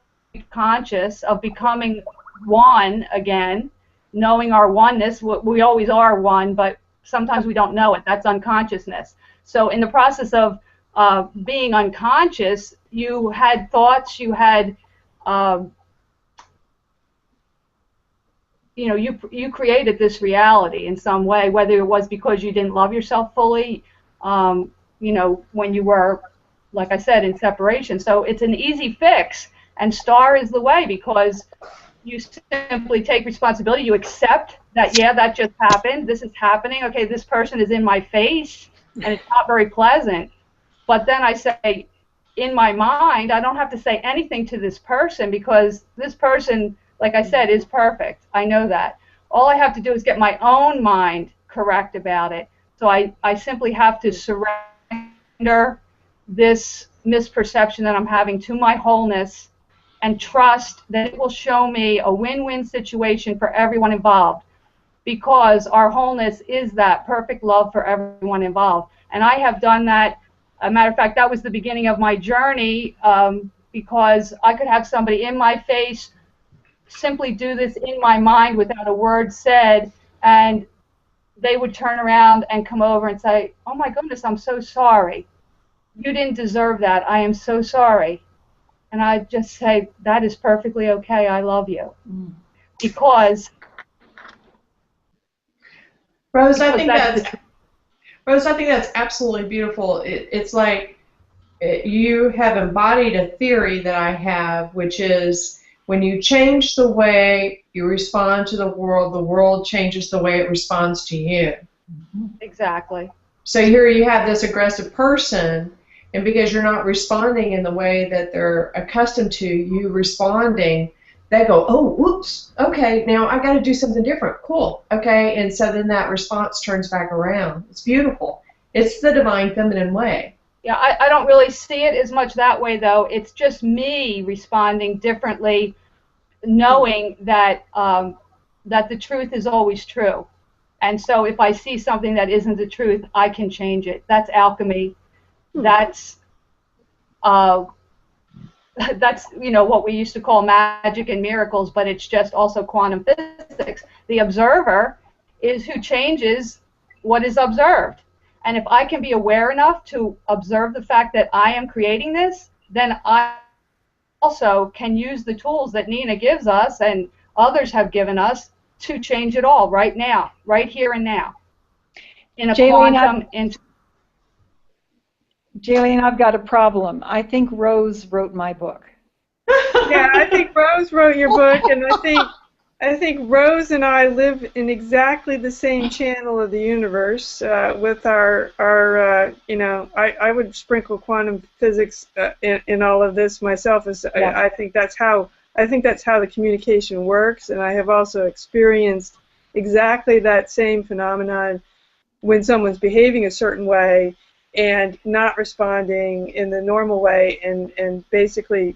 conscious, of becoming one again, knowing our oneness. We always are one, but sometimes we don't know it. That's unconsciousness. So in the process of being unconscious, you had thoughts, you had, you know, you created this reality in some way, whether it was because you didn't love yourself fully, you know, when you were, like I said, in separation. So it's an easy fix, and S.T.A.R is the way, because you simply take responsibility. You accept that, yeah, that just happened. This is happening. Okay, this person is in my face, and it's not very pleasant. But then I say, in my mind, I don't have to say anything to this person, because this person, like I said, is perfect. I know that. All I have to do is get my own mind correct about it. So I simply have to surrender this misperception that I'm having to my wholeness, and trust that it will show me a win-win situation for everyone involved, because our wholeness is that perfect love for everyone involved. And I have done that. As a matter of fact, that was the beginning of my journey, because I could have somebody in my face simply do this in my mind without a word said, and they would turn around and come over and say, "Oh my goodness, I'm so sorry. You didn't deserve that. I am so sorry." And I just say, "That is perfectly okay. I love you." Because Rose, I think that's absolutely beautiful. It's like you have embodied a theory that I have, which is when you change the way you respond to the world changes the way it responds to you. Exactly. So here you have this aggressive person, and because you're not responding in the way that they're accustomed to you responding, they go, "Oh, whoops, okay, now I got to do something different. Cool, okay." And so then that response turns back around. It's beautiful. It's the divine feminine way. Yeah, I don't really see it as much that way, though. It's just me responding differently, knowing that that the truth is always true. And so if I see something that isn't the truth, I can change it. That's alchemy. That's that's, you know, what we used to call magic and miracles, but it's just also quantum physics. The observer is who changes what is observed. And if I can be aware enough to observe the fact that I am creating this, then I also can use the tools that Nina gives us and others have given us to change it all right now, right here and now. In a quantum. Jaylene, I've got a problem. I think Rose wrote my book. Yeah, I think Rose wrote your book, and I think Rose and I live in exactly the same channel of the universe with our you know, I would sprinkle quantum physics in all of this myself. I think that's how the communication works, and I have also experienced exactly that same phenomenon when someone's behaving a certain way and not responding in the normal way, and basically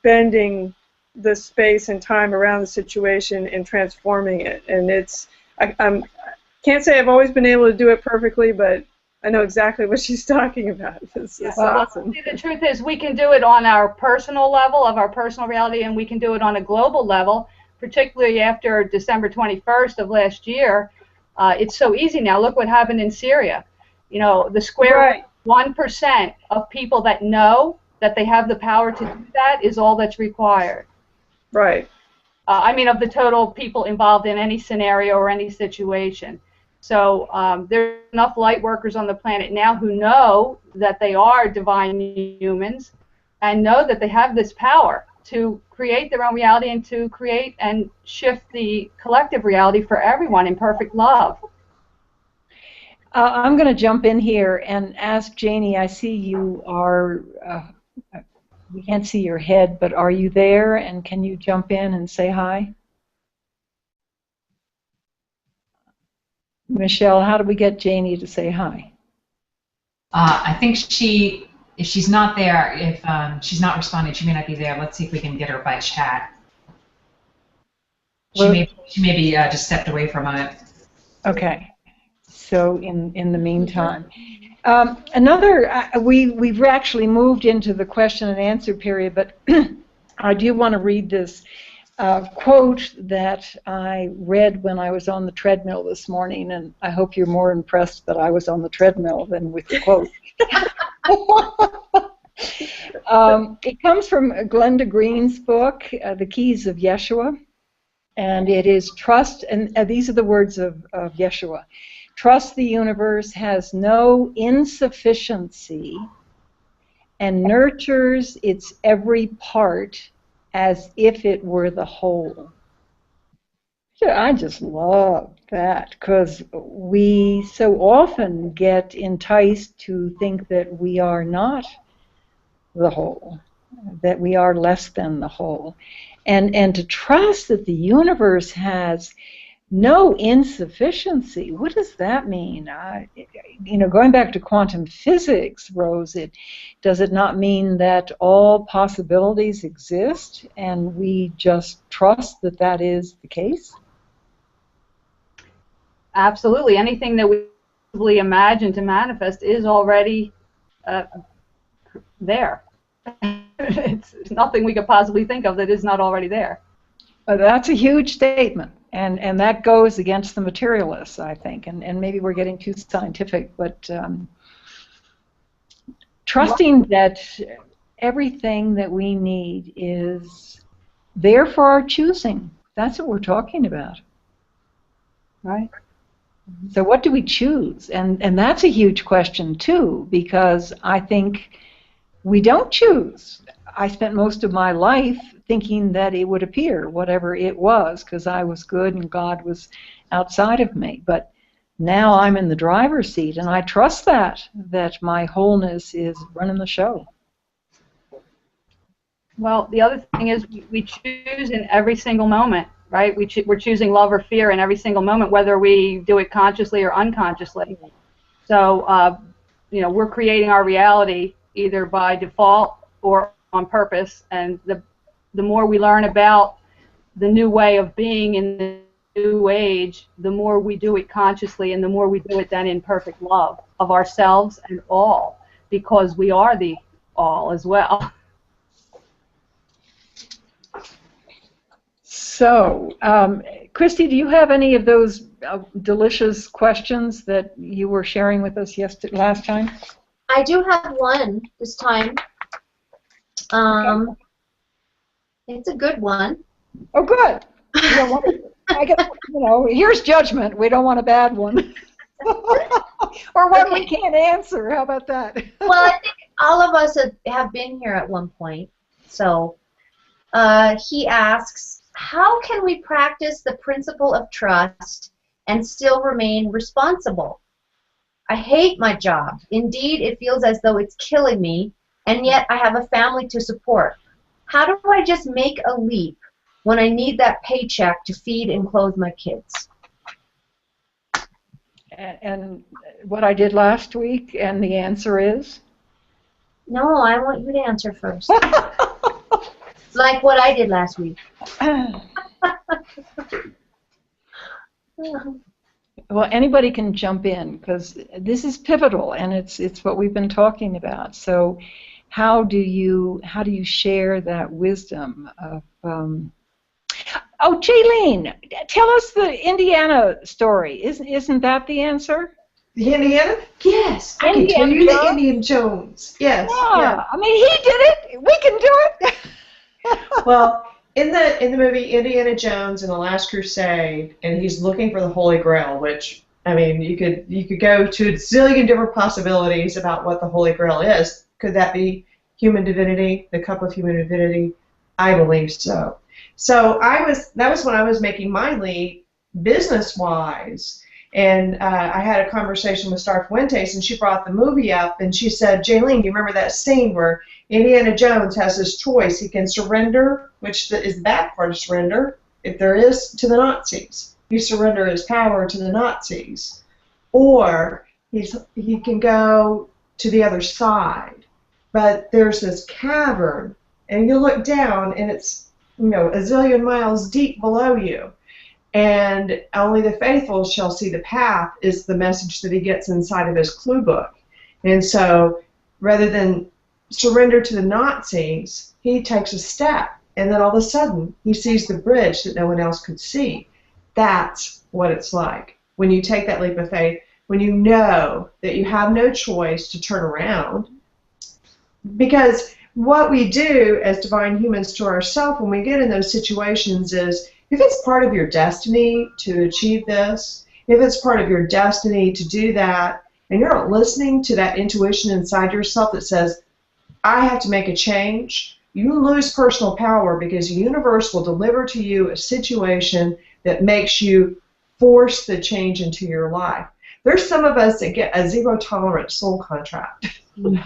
bending the space and time around the situation and transforming it. And I can't say I've always been able to do it perfectly, but I know exactly what she's talking about. It's awesome. See, the truth is, we can do it on our personal level of our personal reality, and we can do it on a global level, particularly after December 21st of last year. It's so easy now. Look what happened in Syria. You know, the square 1% of people that know that they have the power to do that is all that's required. Right. I mean, of the total people involved in any scenario or any situation. So there's enough light workers on the planet now who know that they are divine humans and know that they have this power to create their own reality and to create and shift the collective reality for everyone in perfect love. I'm going to jump in here and ask Janie, I see you are, we can't see your head, but are you there, and can you jump in and say hi? Michelle, how do we get Janie to say hi? I think if she's not there, if she's not responding, she may not be there. Let's see if we can get her by chat. She may be just stepped away for a moment. Okay. So in the meantime, we've actually moved into the question and answer period, but I do want to read this quote that I read when I was on the treadmill this morning, and I hope you're more impressed that I was on the treadmill than with the quote. It comes from Glenda Green's book, The Keys of Yeshua, and it is trust, and these are the words of Yeshua. Trust the universe has no insufficiency and nurtures its every part as if it were the whole. Yeah, I just love that, because we so often get enticed to think that we are not the whole, that we are less than the whole. And to trust that the universe has no insufficiency. What does that mean? Going back to quantum physics, Rose, does it not mean that all possibilities exist and we just trust that that is the case? Absolutely. Anything that we possibly imagine to manifest is already there. It's nothing we could possibly think of that is not already there. That's a huge statement, and that goes against the materialists, I think, and maybe we're getting too scientific, but trusting that everything that we need is there for our choosing. That's what we're talking about. Right. So what do we choose? And that's a huge question, too, because I think we don't choose. I spent most of my life thinking that it would appear, whatever it was, because I was good and God was outside of me. But now I'm in the driver's seat, and I trust that my wholeness is running the show. Well, the other thing is we choose in every single moment, right? We're choosing love or fear in every single moment, whether we do it consciously or unconsciously. So, we're creating our reality either by default or on purpose, and the more we learn about the new way of being in the new age, the more we do it consciously, and the more we do it then in perfect love of ourselves and all, because we are the all as well. So, Christy, do you have any of those delicious questions that you were sharing with us last time? I do have one this time. Okay. It's a good one. Oh, good. We don't want here's judgment. We don't want a bad one. Or one we can't answer. How about that? Well, I think all of us have been here at one point. So he asks, how can we practice the principle of trust and still remain responsible? I hate my job. Indeed, it feels as though it's killing me, and yet I have a family to support. How do I just make a leap when I need that paycheck to feed and clothe my kids? And what I did last week, and the answer is? No, I want you to answer first. Like what I did last week. Well, anybody can jump in, because this is pivotal, and it's what we've been talking about. So, how do you share that wisdom of? Oh, Jaylene, tell us the Indiana story. Isn't that the answer? The Indiana? Yes, I can tell you the Indiana Jones. Yes. Yeah. I mean, he did it. We can do it. Well, in the movie Indiana Jones and the Last Crusade, and he's looking for the Holy Grail, which, I mean, you could go to a zillion different possibilities about what the Holy Grail is. Could that be human divinity, the cup of human divinity? I believe so. So that was when I was making my leap business-wise, and I had a conversation with Star Fuentes, and she brought the movie up, and she said, Jaylene, you remember that scene where Indiana Jones has this choice? He can surrender, which is the bad part of surrender, if there is, to the Nazis. You surrender his power to the Nazis. Or he can go to the other side. But there's this cavern, and you look down, and it's a zillion miles deep below you. And only the faithful shall see the path is the message that he gets inside of his clue book. And so rather than surrender to the Nazis, he takes a step and then all of a sudden he sees the bridge that no one else could see. That's what it's like when you take that leap of faith, when you know that you have no choice to turn around. Because what we do as divine humans to ourselves when we get in those situations is, if it's part of your destiny to achieve this, if it's part of your destiny to do that, and you're not listening to that intuition inside yourself that says, I have to make a change, you lose personal power, because the universe will deliver to you a situation that makes you force the change into your life. There's some of us that get a zero-tolerance soul contract. And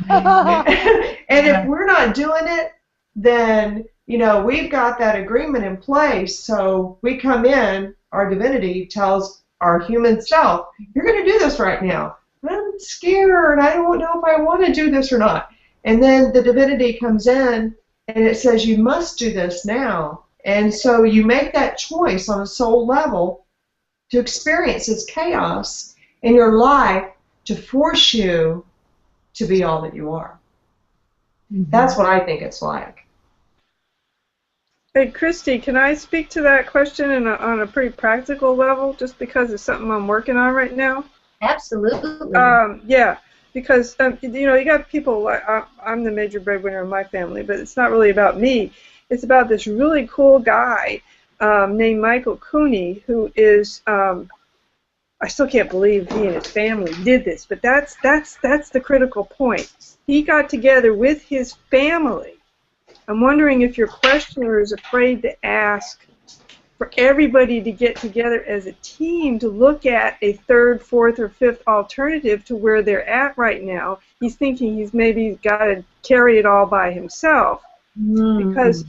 if we're not doing it, then, you know, we've got that agreement in place. So we come in, our divinity tells our human self, you're going to do this right now. I'm scared. I don't know if I want to do this or not. And then the divinity comes in and it says, you must do this now. And so you make that choice on a soul level to experience this chaos in your life to force you to be all that you are. That's what I think it's like. Hey, Christy, can I speak to that question on a pretty practical level, just because it's something I'm working on right now? Absolutely. Yeah, because, you know, you got people like, I'm the major breadwinner in my family, but it's not really about me. It's about this really cool guy named Michael Cooney, who is, I still can't believe he and his family did this, but that's the critical point. He got together with his family. I'm wondering if your questioner is afraid to ask for everybody to get together as a team to look at a third, fourth, or fifth alternative to where they're at right now. He's thinking he's maybe got to carry it all by himself. Because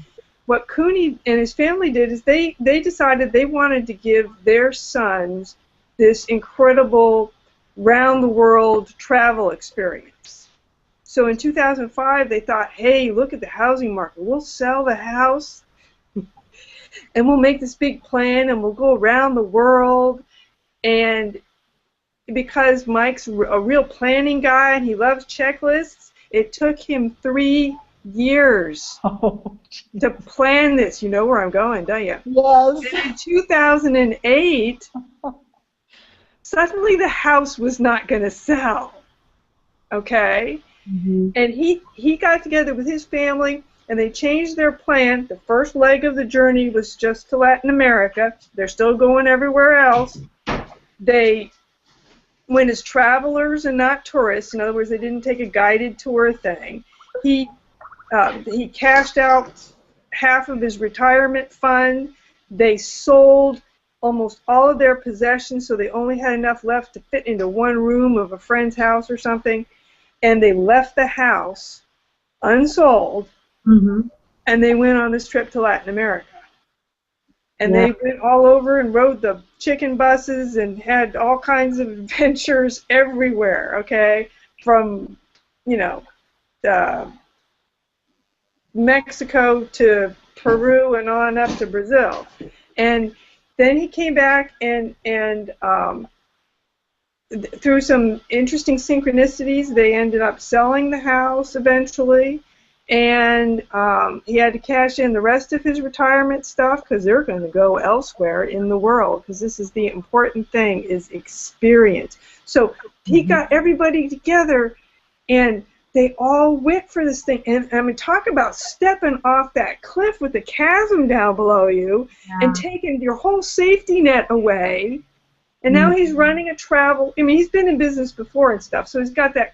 what Cooney and his family did is they decided they wanted to give their sons this incredible round-the-world travel experience. So in 2005, they thought, hey, look at the housing market. We'll sell the house, and we'll make this big plan, and we'll go around the world. And because Mike's a real planning guy and he loves checklists, it took him 3 years to plan this. You know where I'm going, don't you? Yes. And in 2008, suddenly the house was not going to sell. Okay? And he got together with his family, and they changed their plan. The first leg of the journey was just to Latin America. They're still going everywhere else. They went as travelers and not tourists. In other words, they didn't take a guided tour thing. He cashed out half of his retirement fund. They sold almost all of their possessions, so they only had enough left to fit into one room of a friend's house or something. And they left the house unsold, and they went on this trip to Latin America. And they went all over and rode the chicken buses and had all kinds of adventures everywhere, okay? From, you know, Mexico to Peru and on up to Brazil. And then he came back and through some interesting synchronicities, they ended up selling the house eventually, and he had to cash in the rest of his retirement stuff because they're going to go elsewhere in the world, because this is the important thing, is experience. So he got everybody together, and they all went for this thing. And I mean, talk about stepping off that cliff with the chasm down below you and taking your whole safety net away. And now he's running a travel. I mean, he's been in business before and stuff, so he's got that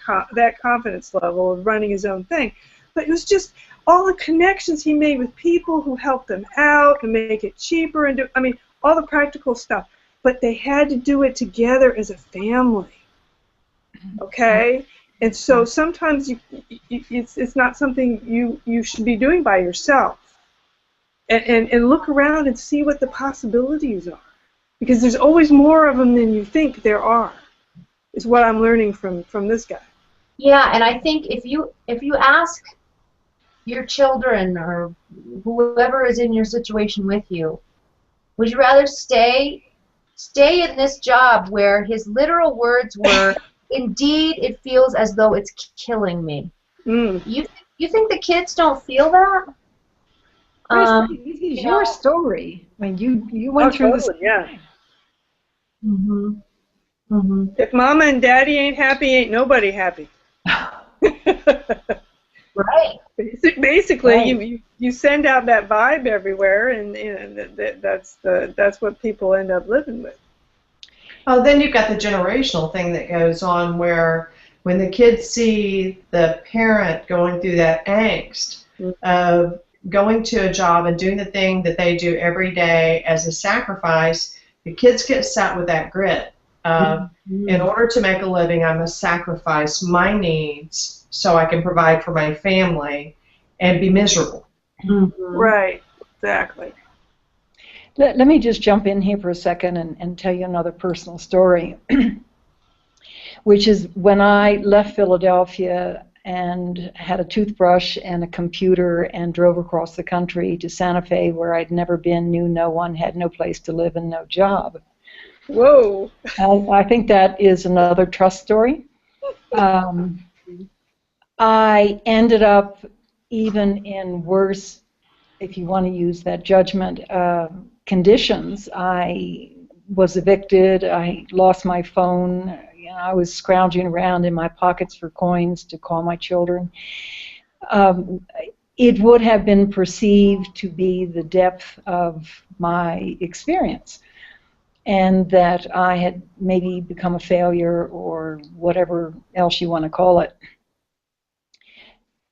confidence level of running his own thing. But it was just all the connections he made with people who helped them out and make it cheaper and I mean, all the practical stuff. But they had to do it together as a family. Okay? And so sometimes it's not something you should be doing by yourself. And look around and see what the possibilities are. Because there's always more of them than you think there are, is what I'm learning from this guy. Yeah, and I think if you ask your children or whoever is in your situation with you, would you rather stay in this job where his literal words were, indeed, it feels as though it's killing me. You think the kids don't feel that? Christy, this is your story. I mean, you went through this. Yeah. Mhm. Mhm. If Mama and Daddy ain't happy, ain't nobody happy. Right. Basically, Right. you send out that vibe everywhere, and that's what people end up living with. Oh, then you've got the generational thing that goes on where when the kids see the parent going through that angst of going to a job and doing the thing that they do every day as a sacrifice, the kids get sat with that grit of, in order to make a living, I must sacrifice my needs so I can provide for my family and be miserable. Right, exactly. Let me just jump in here for a second and tell you another personal story, which is when I left Philadelphia and had a toothbrush and a computer and drove across the country to Santa Fe, where I'd never been, knew no one, had no place to live and no job. Whoa. I think that is another trust story. I ended up even in worse, if you want to use that judgment, conditions. I was evicted. I lost my phone. You know, I was scrounging around in my pockets for coins to call my children. It would have been perceived to be the depth of my experience, and that I had maybe become a failure or whatever else you want to call it.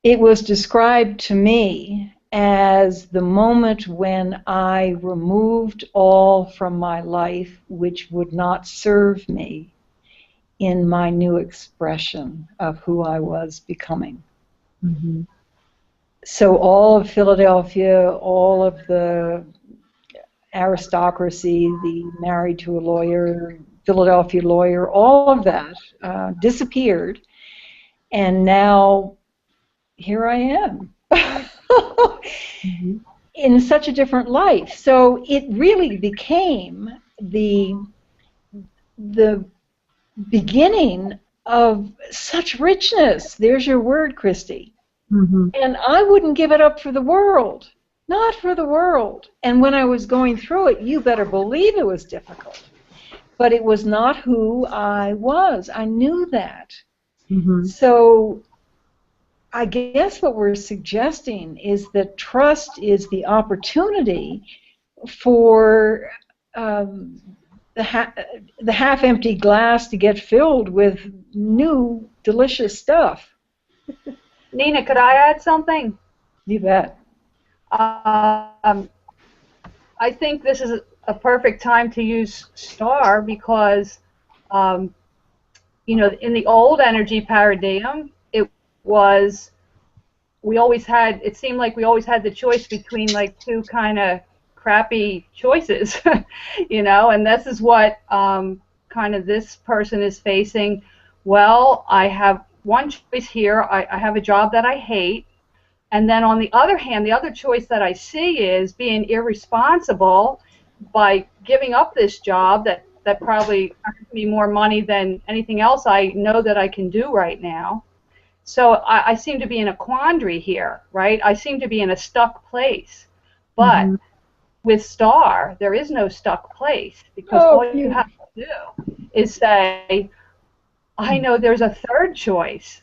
It was described to me as the moment when I removed all from my life which would not serve me in my new expression of who I was becoming. Mm-hmm. So all of Philadelphia, all of the aristocracy, the married to a lawyer, Philadelphia lawyer, all of that disappeared, and now here I am. Mm-hmm. In such a different life. So it really became the beginning of such richness. There's your word, Christy. Mm-hmm. And I wouldn't give it up for the world. Not for the world. And when I was going through it, you better believe it was difficult. But it was not who I was. I knew that. Mm-hmm. So I guess what we're suggesting is that trust is the opportunity for the half-empty glass to get filled with new, delicious stuff. Nina, could I add something? You bet. I think this is a perfect time to use S.T.A.R because, you know, in the old energy paradigm, it was, it seemed like we always had the choice between like two kind of crappy choices, you know, and this is what kind of this person is facing. Well, I have one choice here. I have a job that I hate. And then on the other hand, the other choice that I see is being irresponsible by giving up this job that probably earns me more money than anything else I know that I can do right now. So I seem to be in a quandary here, right? I seem to be in a stuck place. But with S.T.A.R, there is no stuck place because all you have to do is say, I know there's a third choice.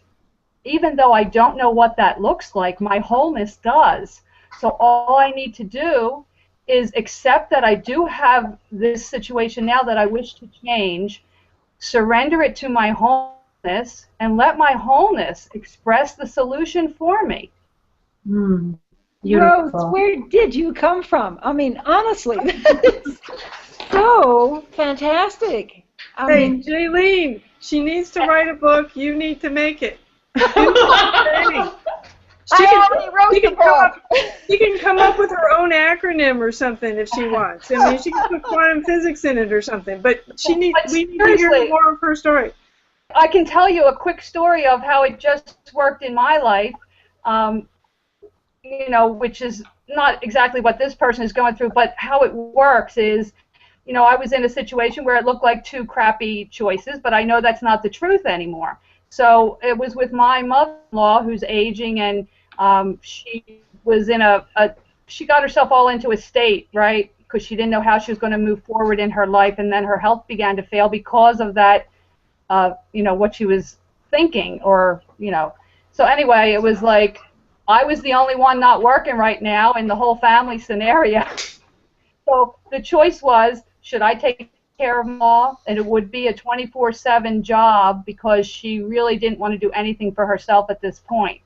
Even though I don't know what that looks like, my wholeness does. So all I need to do is accept that I do have this situation now that I wish to change, surrender it to my wholeness, and let my wholeness express the solution for me. Rose, where did you come from? I mean, honestly, it's so fantastic. I mean, Jaylene, she needs to write a book. You need to make it. She can come up with her own acronym or something if she wants. I mean, she can put quantum physics in it or something. But we need to hear more of her story. I can tell you a quick story of how it just worked in my life. You know, which is not exactly what this person is going through, but how it works is, you know, I was in a situation where it looked like two crappy choices, but I know that's not the truth anymore. So it was with my mother-in-law who's aging, and she was in a she got herself all into a state, right? Because she didn't know how she was going to move forward in her life, and then her health began to fail because of that, what she was thinking, or, So anyway, it was like I was the only one not working right now in the whole family scenario. So the choice was, should I take care of them all? And it would be a 24/7 job because she really didn't want to do anything for herself at this point.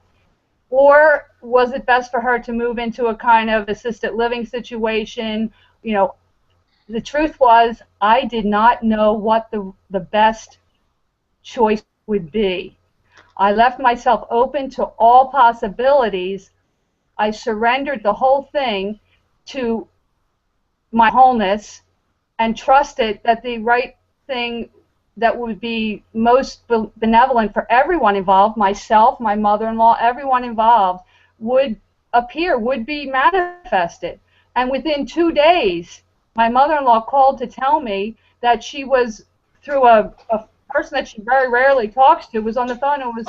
Or was it best for her to move into a kind of assisted living situation? The truth was, I did not know what the best choice would be. I left myself open to all possibilities. I surrendered the whole thing to my wholeness and trusted that the right thing that would be most benevolent for everyone involved, myself, my mother-in-law, everyone involved, would appear, would be manifested. And within 2 days, my mother-in-law called to tell me that she was, through a person that she very rarely talks to, was on the phone and was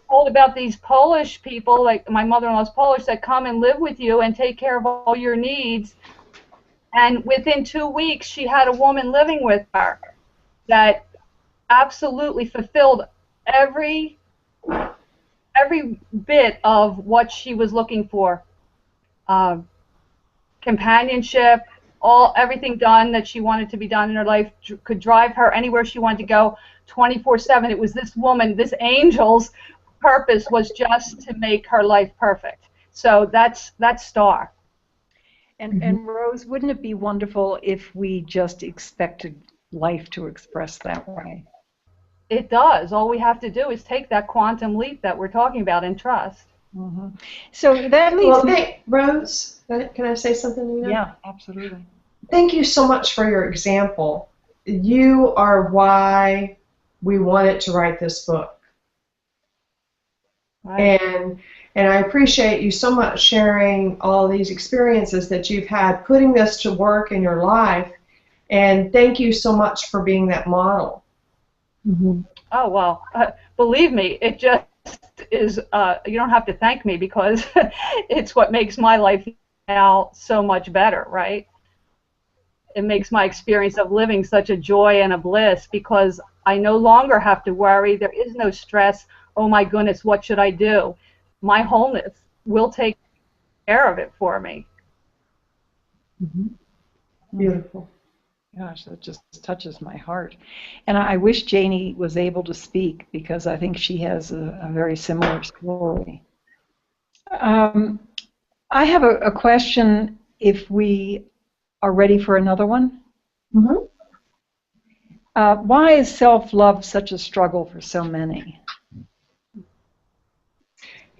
told about these Polish people, like my mother-in-law's Polish, that come and live with you and take care of all your needs. And within 2 weeks, she had a woman living with her that absolutely fulfilled every bit of what she was looking for. Companionship, everything done that she wanted to be done in her life, could drive her anywhere she wanted to go 24/7. It was this woman, this angel's purpose was just to make her life perfect. So that's S.T.A.R. And Rose, wouldn't it be wonderful if we just expected life to express that way? It does. All we have to do is take that quantum leap that we're talking about and trust. Mm-hmm. So that leads me... Rose, can I say something, Nina? Yeah, absolutely. Thank you so much for your example. You are why we wanted to write this book. Right. And I appreciate you so much sharing all these experiences that you've had, putting this to work in your life, and thank you so much for being that model. Mm-hmm. Oh, well, believe me, it just is, you don't have to thank me because it's what makes my life now so much better, right? It makes my experience of living such a joy and a bliss because I no longer have to worry. There is no stress. Oh, my goodness, what should I do? My wholeness will take care of it for me. Mm-hmm. Beautiful. Gosh, that just touches my heart. And I wish Janie was able to speak because I think she has a very similar story. I have a question if we are ready for another one. Mm-hmm. Why is self-love such a struggle for so many?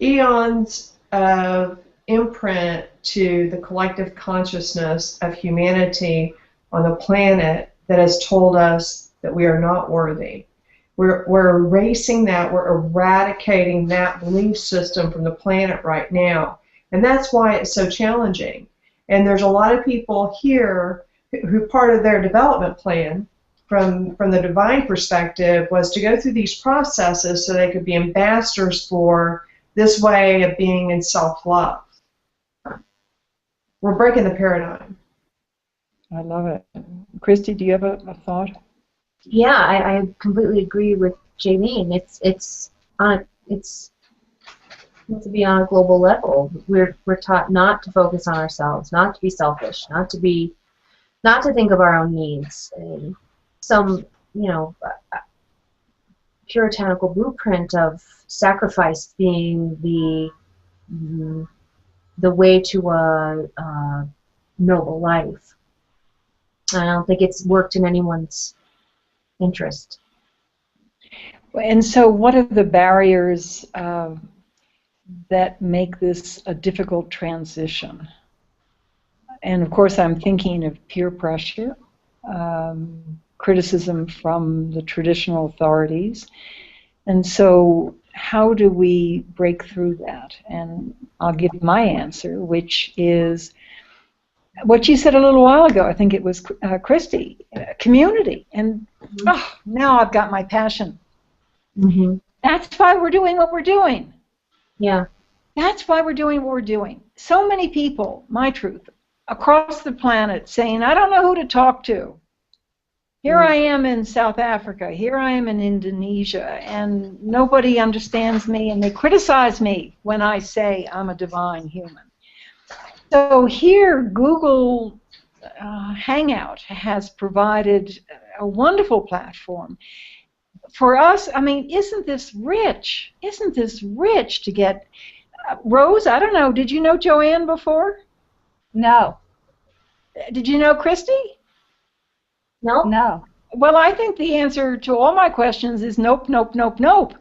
Eons of imprint to the collective consciousness of humanity on the planet that has told us that we are not worthy. We're erasing that, we're eradicating that belief system from the planet right now. And that's why it's so challenging. And there's a lot of people here who part of their development plan from the divine perspective was to go through these processes so they could be ambassadors for this way of being in self-love. We're breaking the paradigm. I love it. Christy, do you have a thought? Yeah, I completely agree with Jaylene. It's to be on a global level. We're taught not to focus on ourselves, not to be selfish, not to think of our own needs. And some, puritanical blueprint of sacrifice being the way to a noble life. I don't think it's worked in anyone's interest. And so what are the barriers that make this a difficult transition? And of course I'm thinking of peer pressure, criticism from the traditional authorities. And so how do we break through that? And I'll give my answer, which is what you said a little while ago. I think it was Christy, community. And now I've got my passion. Mm-hmm. That's why we're doing what we're doing. Yeah. That's why we're doing what we're doing. so many people, my truth, across the planet saying, I don't know who to talk to. Here I am in South Africa, here I am in Indonesia, and nobody understands me, and they criticize me when I say I'm a divine human. So here, Google Hangout has provided a wonderful platform. For us, I mean, isn't this rich? Isn't this rich to get... Rose, I don't know, did you know Joanne before? No. Did you know Christy? No? No. Well, I think the answer to all my questions is nope, nope, nope, nope.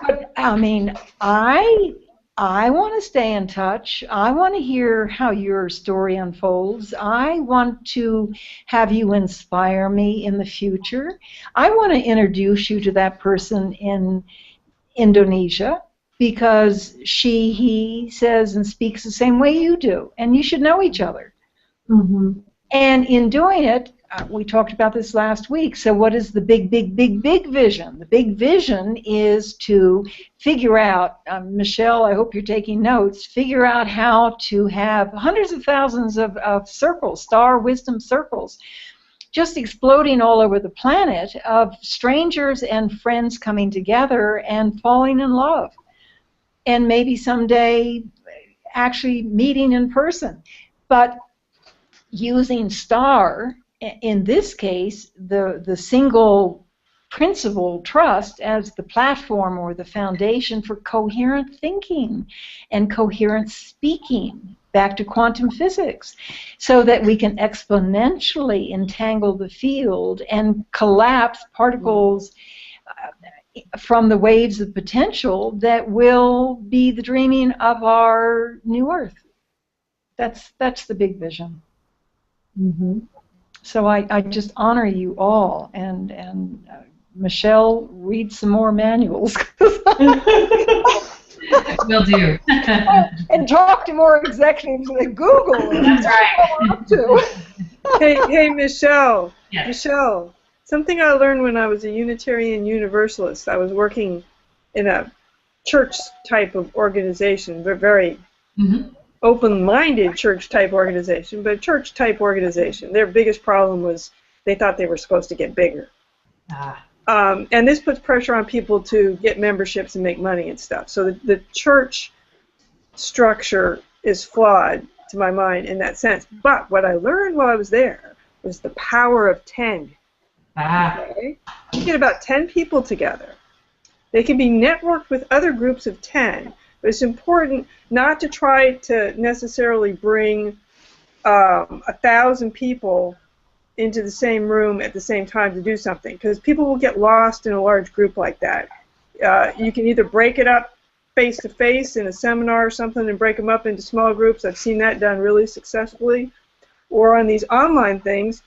But, I mean, I want to stay in touch. I want to hear how your story unfolds. I want to have you inspire me in the future. I want to introduce you to that person in Indonesia because he says and speaks the same way you do, and you should know each other. Mm-hmm. And in doing it, we talked about this last week, so what is the big vision? The big vision is to figure out, Michelle, I hope you're taking notes, figure out how to have hundreds of thousands of circles, star wisdom circles, just exploding all over the planet of strangers and friends coming together and falling in love. And maybe someday actually meeting in person. But using S.T.A.R, in this case, the single principle trust as the platform or the foundation for coherent thinking and coherent speaking, back to quantum physics, so that we can exponentially entangle the field and collapse particles from the waves of potential that will be the dreaming of our new Earth. That's the big vision. Mm-hmm. So I just honor you all, and Michelle, read some more manuals. Will do. And talk to more executives at Google. That's right. Hey, Michelle. Yes. Michelle, something I learned when I was a Unitarian Universalist. I was working in a church type of organization, very open-minded church type organization, but church type organization. Their biggest problem was they thought they were supposed to get bigger. And this puts pressure on people to get memberships and make money and stuff. So the church structure is flawed, to my mind, in that sense. But what I learned while I was there was the power of 10. Okay? You get about 10 people together. They can be networked with other groups of 10. But it's important not to try to necessarily bring 1,000 people into the same room at the same time to do something, because people will get lost in a large group like that. You can either break it up face-to-face in a seminar or something and break them up into small groups. I've seen that done really successfully. Or on these online things,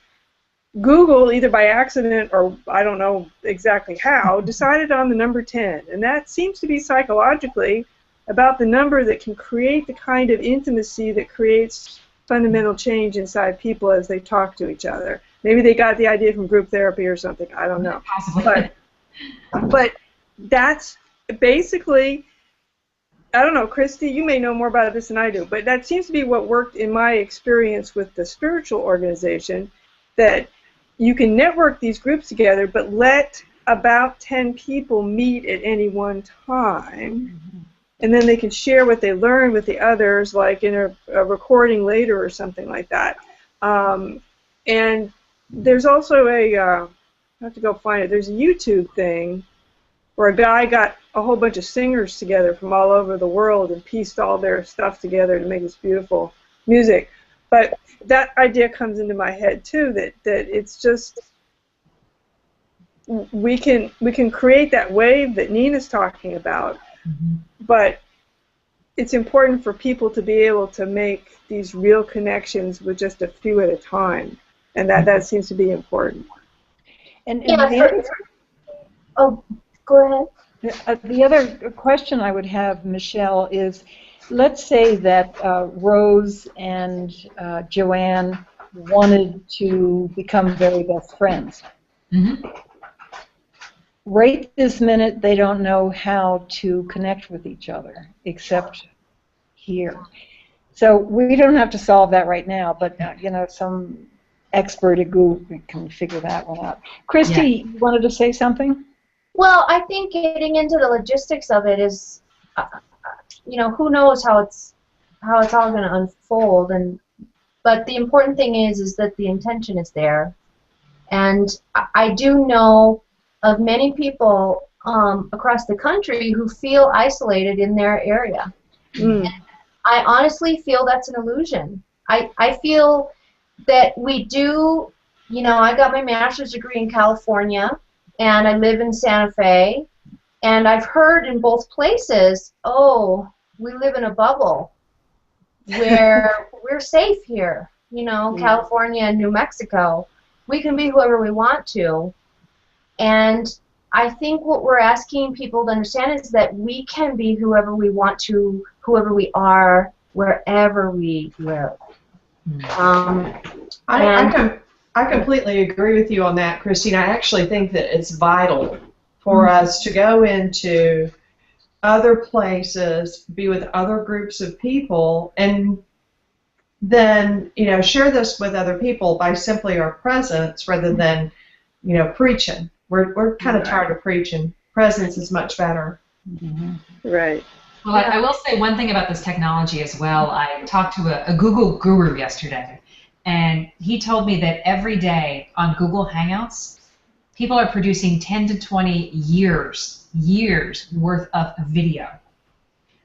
Google, either by accident or I don't know exactly how, decided on the number 10. And that seems to be psychologically about the number that can create the kind of intimacy that creates fundamental change inside people as they talk to each other. Maybe they got the idea from group therapy or something. I don't know. Possibly. But that's basically, I don't know, Christy, you may know more about this than I do, but that seems to be what worked in my experience with the spiritual organization, that you can network these groups together, but let about 10 people meet at any one time. And then they can share what they learn with the others, like in a recording later or something like that. And there's also I have to go find it, there's a YouTube thing where a guy got a whole bunch of singers together from all over the world and pieced all their stuff together to make this beautiful music. But that idea comes into my head too, that it's just, we can create that wave that Nina's talking about. But it's important for people to be able to make these real connections with just a few at a time, and that seems to be important. And Yeah, oh, go ahead. The other question I would have, Michelle, is let's say that Rose and Joanne wanted to become very best friends. Right this minute, they don't know how to connect with each other, except here. So we don't have to solve that right now, but you know, some expert at Google can figure that one out. Christy, you wanted to say something? Well, I think getting into the logistics of it is, you know, who knows how it's all going to unfold, but the important thing is that the intention is there, and I do know of many people across the country who feel isolated in their area. And I honestly feel that's an illusion. I feel that we do, you know, I got my master's degree in California, and I live in Santa Fe, and I've heard in both places, oh, we live in a bubble where we're safe here. You know, California and New Mexico, we can be whoever we want to. And I think what we're asking people to understand is that we can be whoever we want to, whoever we are, wherever we live. I completely agree with you on that, Christine. I actually think that it's vital for us to go into other places, be with other groups of people, and then, you know, share this with other people by simply our presence rather than, you know, preaching. We're kind of tired of preaching. Presence is much better. Right. Well, I will say one thing about this technology as well. I talked to a Google guru yesterday, and he told me that every day on Google Hangouts, people are producing 10 to 20 years worth of video.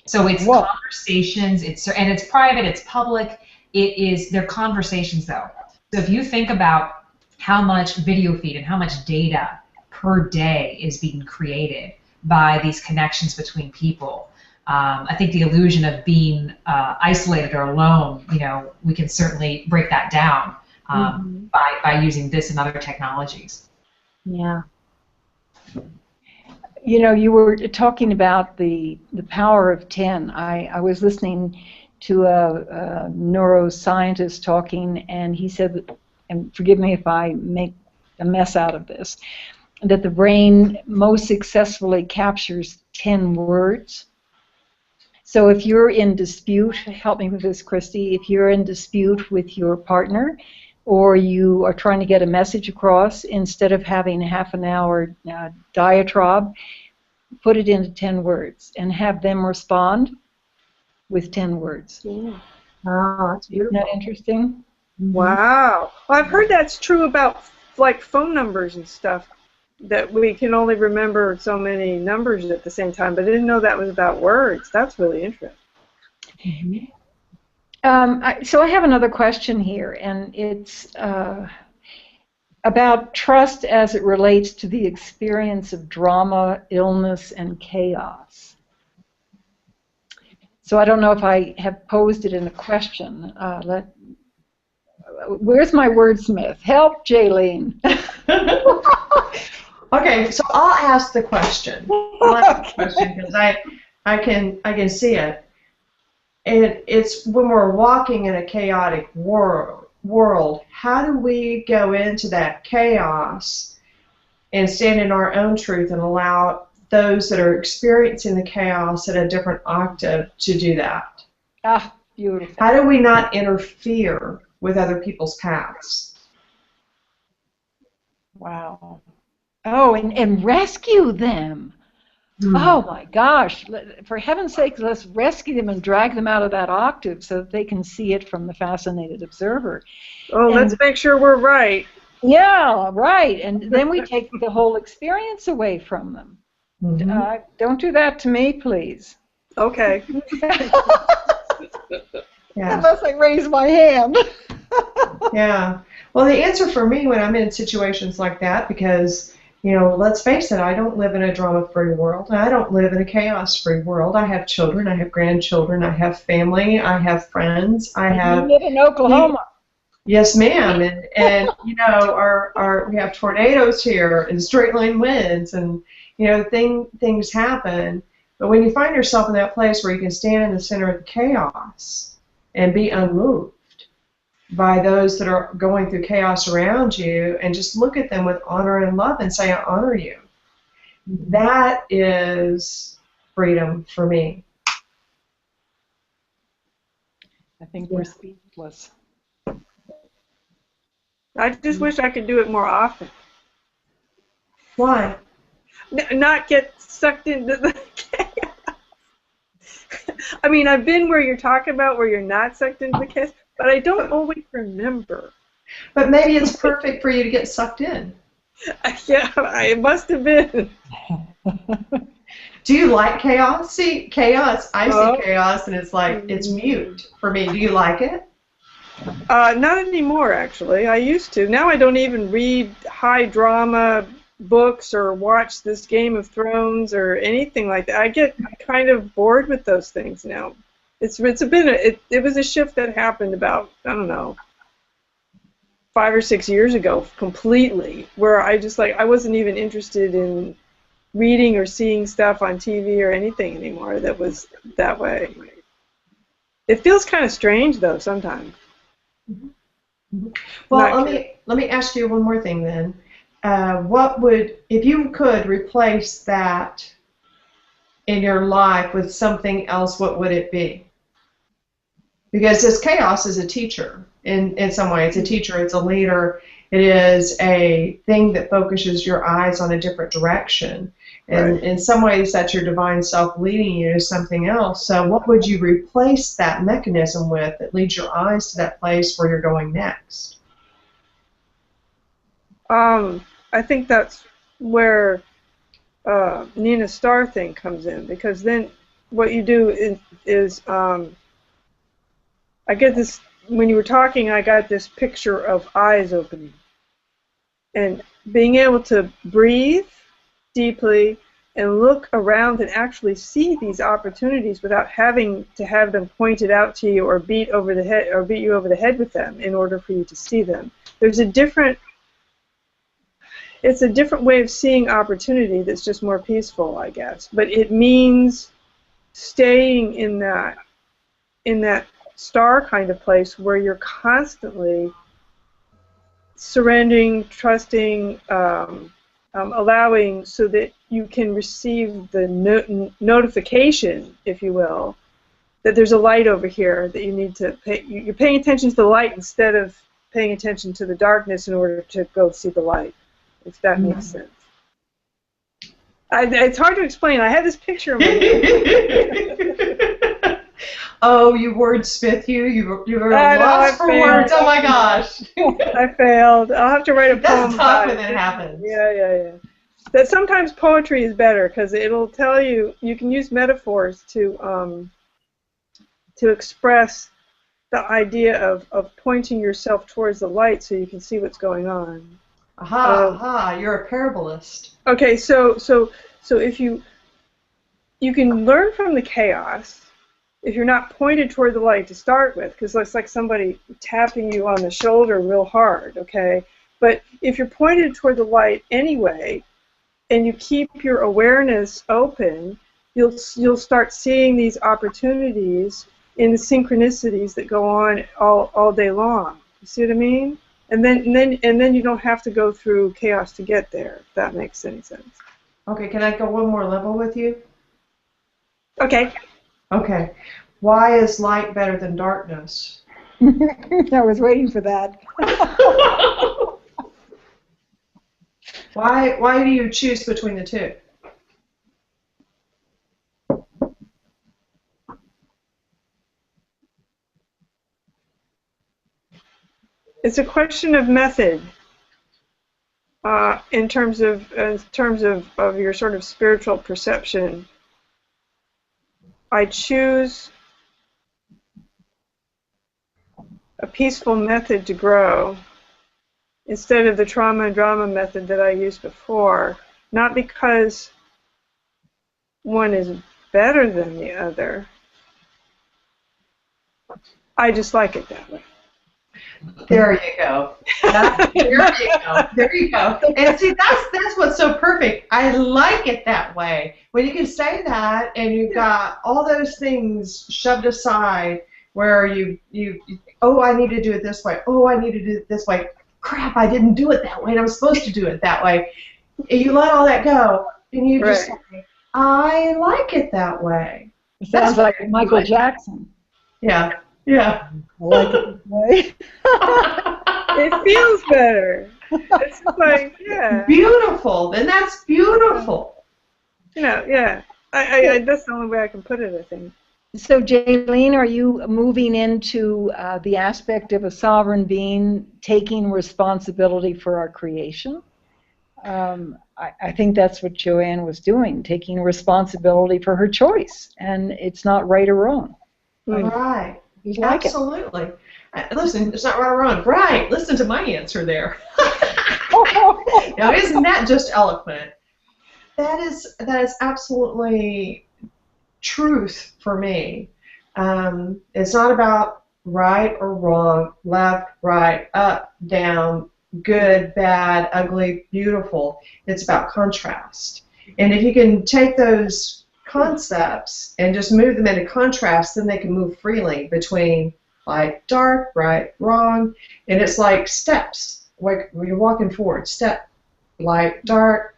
So it's conversations, and it's private, it's public. They're conversations though. So if you think about how much video feed and how much data per day is being created by these connections between people, I think the illusion of being isolated or alone, you know, we can certainly break that down by using this and other technologies. Yeah. You know, you were talking about the power of 10. I was listening to a neuroscientist talking, and he said, and forgive me if I make a mess out of this, that the brain most successfully captures 10 words. So if you're in dispute, help me with this, Christy, if you're in dispute with your partner, or you are trying to get a message across, instead of having a half an hour diatribe, put it into 10 words and have them respond with 10 words. Yeah. Oh, that's beautiful. Isn't that interesting? Wow. Well, I've heard that's true about like phone numbers and stuff, that we can only remember so many numbers at the same time, but I didn't know that was about words. That's really interesting. So I have another question here, and it's about trust as it relates to the experience of drama, illness, and chaos. So I don't know if I have posed it in a question. Where's my wordsmith? Help, Jaylene. Okay, so I'll ask the question. I'll ask the question because I can see it. And it's when we're walking in a chaotic world, how do we go into that chaos and stand in our own truth and allow those that are experiencing the chaos at a different octave to do that? Ah, beautiful. How do we not interfere with other people's paths? Wow. Oh, and rescue them. Oh my gosh, for heaven's sake, let's rescue them and drag them out of that octave so that they can see it from the fascinated observer. Oh, and let's make sure we're right. Yeah, right. And then we take the whole experience away from them. Don't do that to me, please. Okay. Yeah. Unless I raise my hand. Yeah. Well, the answer for me when I'm in situations like that, because, you know, let's face it, I don't live in a drama-free world. I don't live in a chaos-free world. I have children. I have grandchildren. I have family. I have friends. I have. You live in Oklahoma. Yes, ma'am. And you know, we have tornadoes here and straight-line winds, and you know, things happen. But when you find yourself in that place where you can stand in the center of the chaos and be unmoved by those that are going through chaos around you, and just look at them with honor and love and say, I honor you. That is freedom for me. I think we're speechless. I just wish I could do it more often. Why? Not get sucked into the chaos. I mean, I've been where you're talking about, where you're not sucked into the chaos, but I don't always remember. But maybe it's perfect for you to get sucked in. Yeah, it must have been. Do you like chaos? See, chaos, I see chaos, and it's like, it's mute for me. Do you like it? Not anymore, actually. I used to. Now I don't even read high drama books or watch this Game of Thrones or anything like that. I get kind of bored with those things now. It was a shift that happened about, I don't know, 5 or 6 years ago completely, where I wasn't even interested in reading or seeing stuff on TV or anything anymore that was that way. It feels kind of strange though sometimes. Well, let me ask you one more thing then. What would, if you could replace that in your life with something else, what would it be? Because this chaos is a teacher in some way. It's a teacher, it's a leader, it is a thing that focuses your eyes on a different direction. And in some ways that's your divine self leading you to something else. So what would you replace that mechanism with that leads your eyes to that place where you're going next? I think that's where Nina S.T.A.R thing comes in, because then what you do is I get this, when you were talking, I got this picture of eyes opening. And being able to breathe deeply and look around and actually see these opportunities without having to have them pointed out to you or beat you over the head with them in order for you to see them. It's a different way of seeing opportunity that's just more peaceful, I guess. But it means staying in that star kind of place where you're constantly surrendering, trusting, allowing, so that you can receive the notification, if you will, that there's a light over here that you need to pay. You're paying attention to the light instead of paying attention to the darkness in order to go see the light, if that makes sense. It's hard to explain. I had this picture of Oh, you wordsmith, you were lost for words. Oh my gosh. I failed. I'll have to write a poem. That's tough when it happens. Yeah. That sometimes poetry is better because it'll tell you. You can use metaphors to express the idea of pointing yourself towards the light so you can see what's going on. Aha! You're a parabolist. Okay, so if you can learn from the chaos. If you're not pointed toward the light to start with, because it's like somebody tapping you on the shoulder real hard, okay? But if you're pointed toward the light anyway, and you keep your awareness open, you'll start seeing these opportunities in the synchronicities that go on all day long. You see what I mean? And then you don't have to go through chaos to get there, if that makes any sense. Okay, can I go one more level with you? Okay. Okay. Why is light better than darkness? I was waiting for that. Why do you choose between the two? It's a question of method. In terms of your sort of spiritual perception. I choose a peaceful method to grow instead of the trauma and drama method that I used before, not because one is better than the other. I just like it that way. There you go. There you go. And see, that's what's so perfect. I like it that way. When you can say that and you've got all those things shoved aside where oh, I need to do it this way. Oh, I need to do it this way. Crap, I didn't do it that way and I'm supposed to do it that way. And you let all that go and you just say, I like it that way. It sounds like Michael Jackson. Yeah. Yeah. I like it this way. It feels better. It's just like, yeah. Beautiful. And that's beautiful. Yeah. I that's the only way I can put it, I think. So, Jaylene, are you moving into the aspect of a sovereign being taking responsibility for our creation? I think that's what Joanne was doing, taking responsibility for her choice, and it's not right or wrong. Right. Like Absolutely. Listen, it's not right or wrong. Right. Listen to my answer there. Now, isn't that just eloquent? That is absolutely truth for me. It's not about right or wrong, left, right, up, down, good, bad, ugly, beautiful. It's about contrast. And if you can take those concepts and just move them into contrast, then they can move freely between light, dark, right, wrong. And it's like steps, like when you're walking forward, step, light, dark.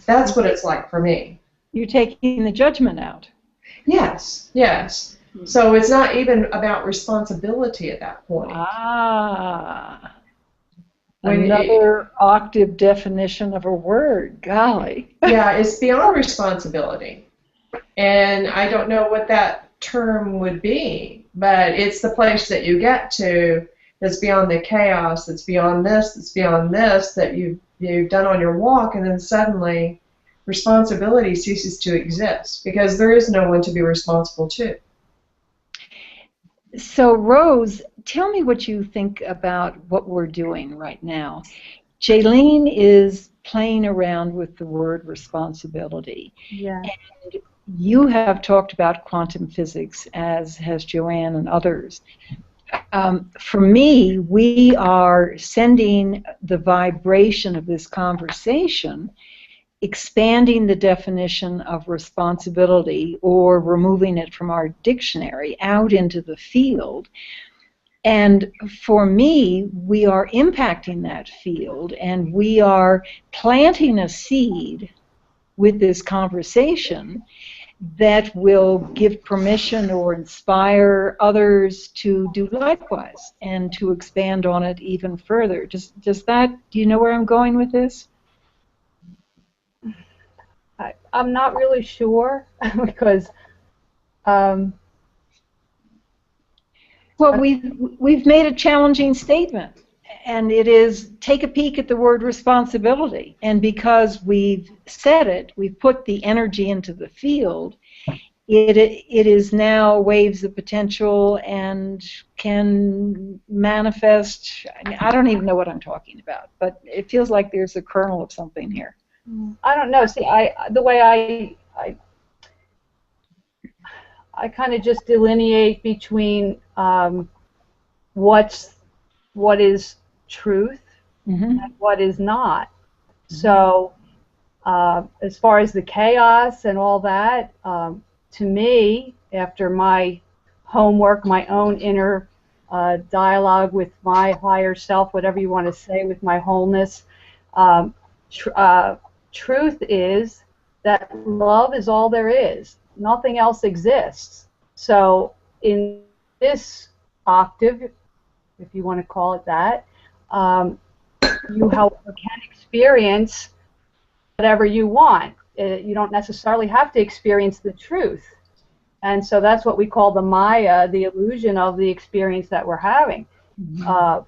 That's what it's like for me. You're taking the judgment out. Yes, yes. So it's not even about responsibility at that point. Another octave definition of a word. Golly. Yeah, it's beyond responsibility. And I don't know what that term would be, but it's the place that you get to that's beyond the chaos, that's beyond this, that you've done on your walk, and then suddenly responsibility ceases to exist because there is no one to be responsible to. So, Rose, tell me what you think about what we're doing right now. Jaylene is playing around with the word responsibility. Yeah. And you have talked about quantum physics, as has Joanne and others. For me, we are sending the vibration of this conversation, expanding the definition of responsibility or removing it from our dictionary out into the field. And for me, we are impacting that field, and we are planting a seed with this conversation that will give permission or inspire others to do likewise and to expand on it even further. Does that, do you know where I'm going with this? I'm not really sure because well, we've made a challenging statement, and it is take a peek at the word responsibility. And because we've said it, we've put the energy into the field, it is now waves of potential and can manifest. I don't even know what I'm talking about, but it feels like there's a kernel of something here. I don't know. See, the way I kind of just delineate between what is truth and what is not. So as far as the chaos and all that, to me, after my homework, my own inner dialogue with my higher self, whatever you want to say, with my wholeness, truth is that love is all there is. Nothing else exists. So in this octave, if you want to call it that, you can experience whatever you want. You don't necessarily have to experience the truth. And so that's what we call the Maya, the illusion of the experience that we're having. The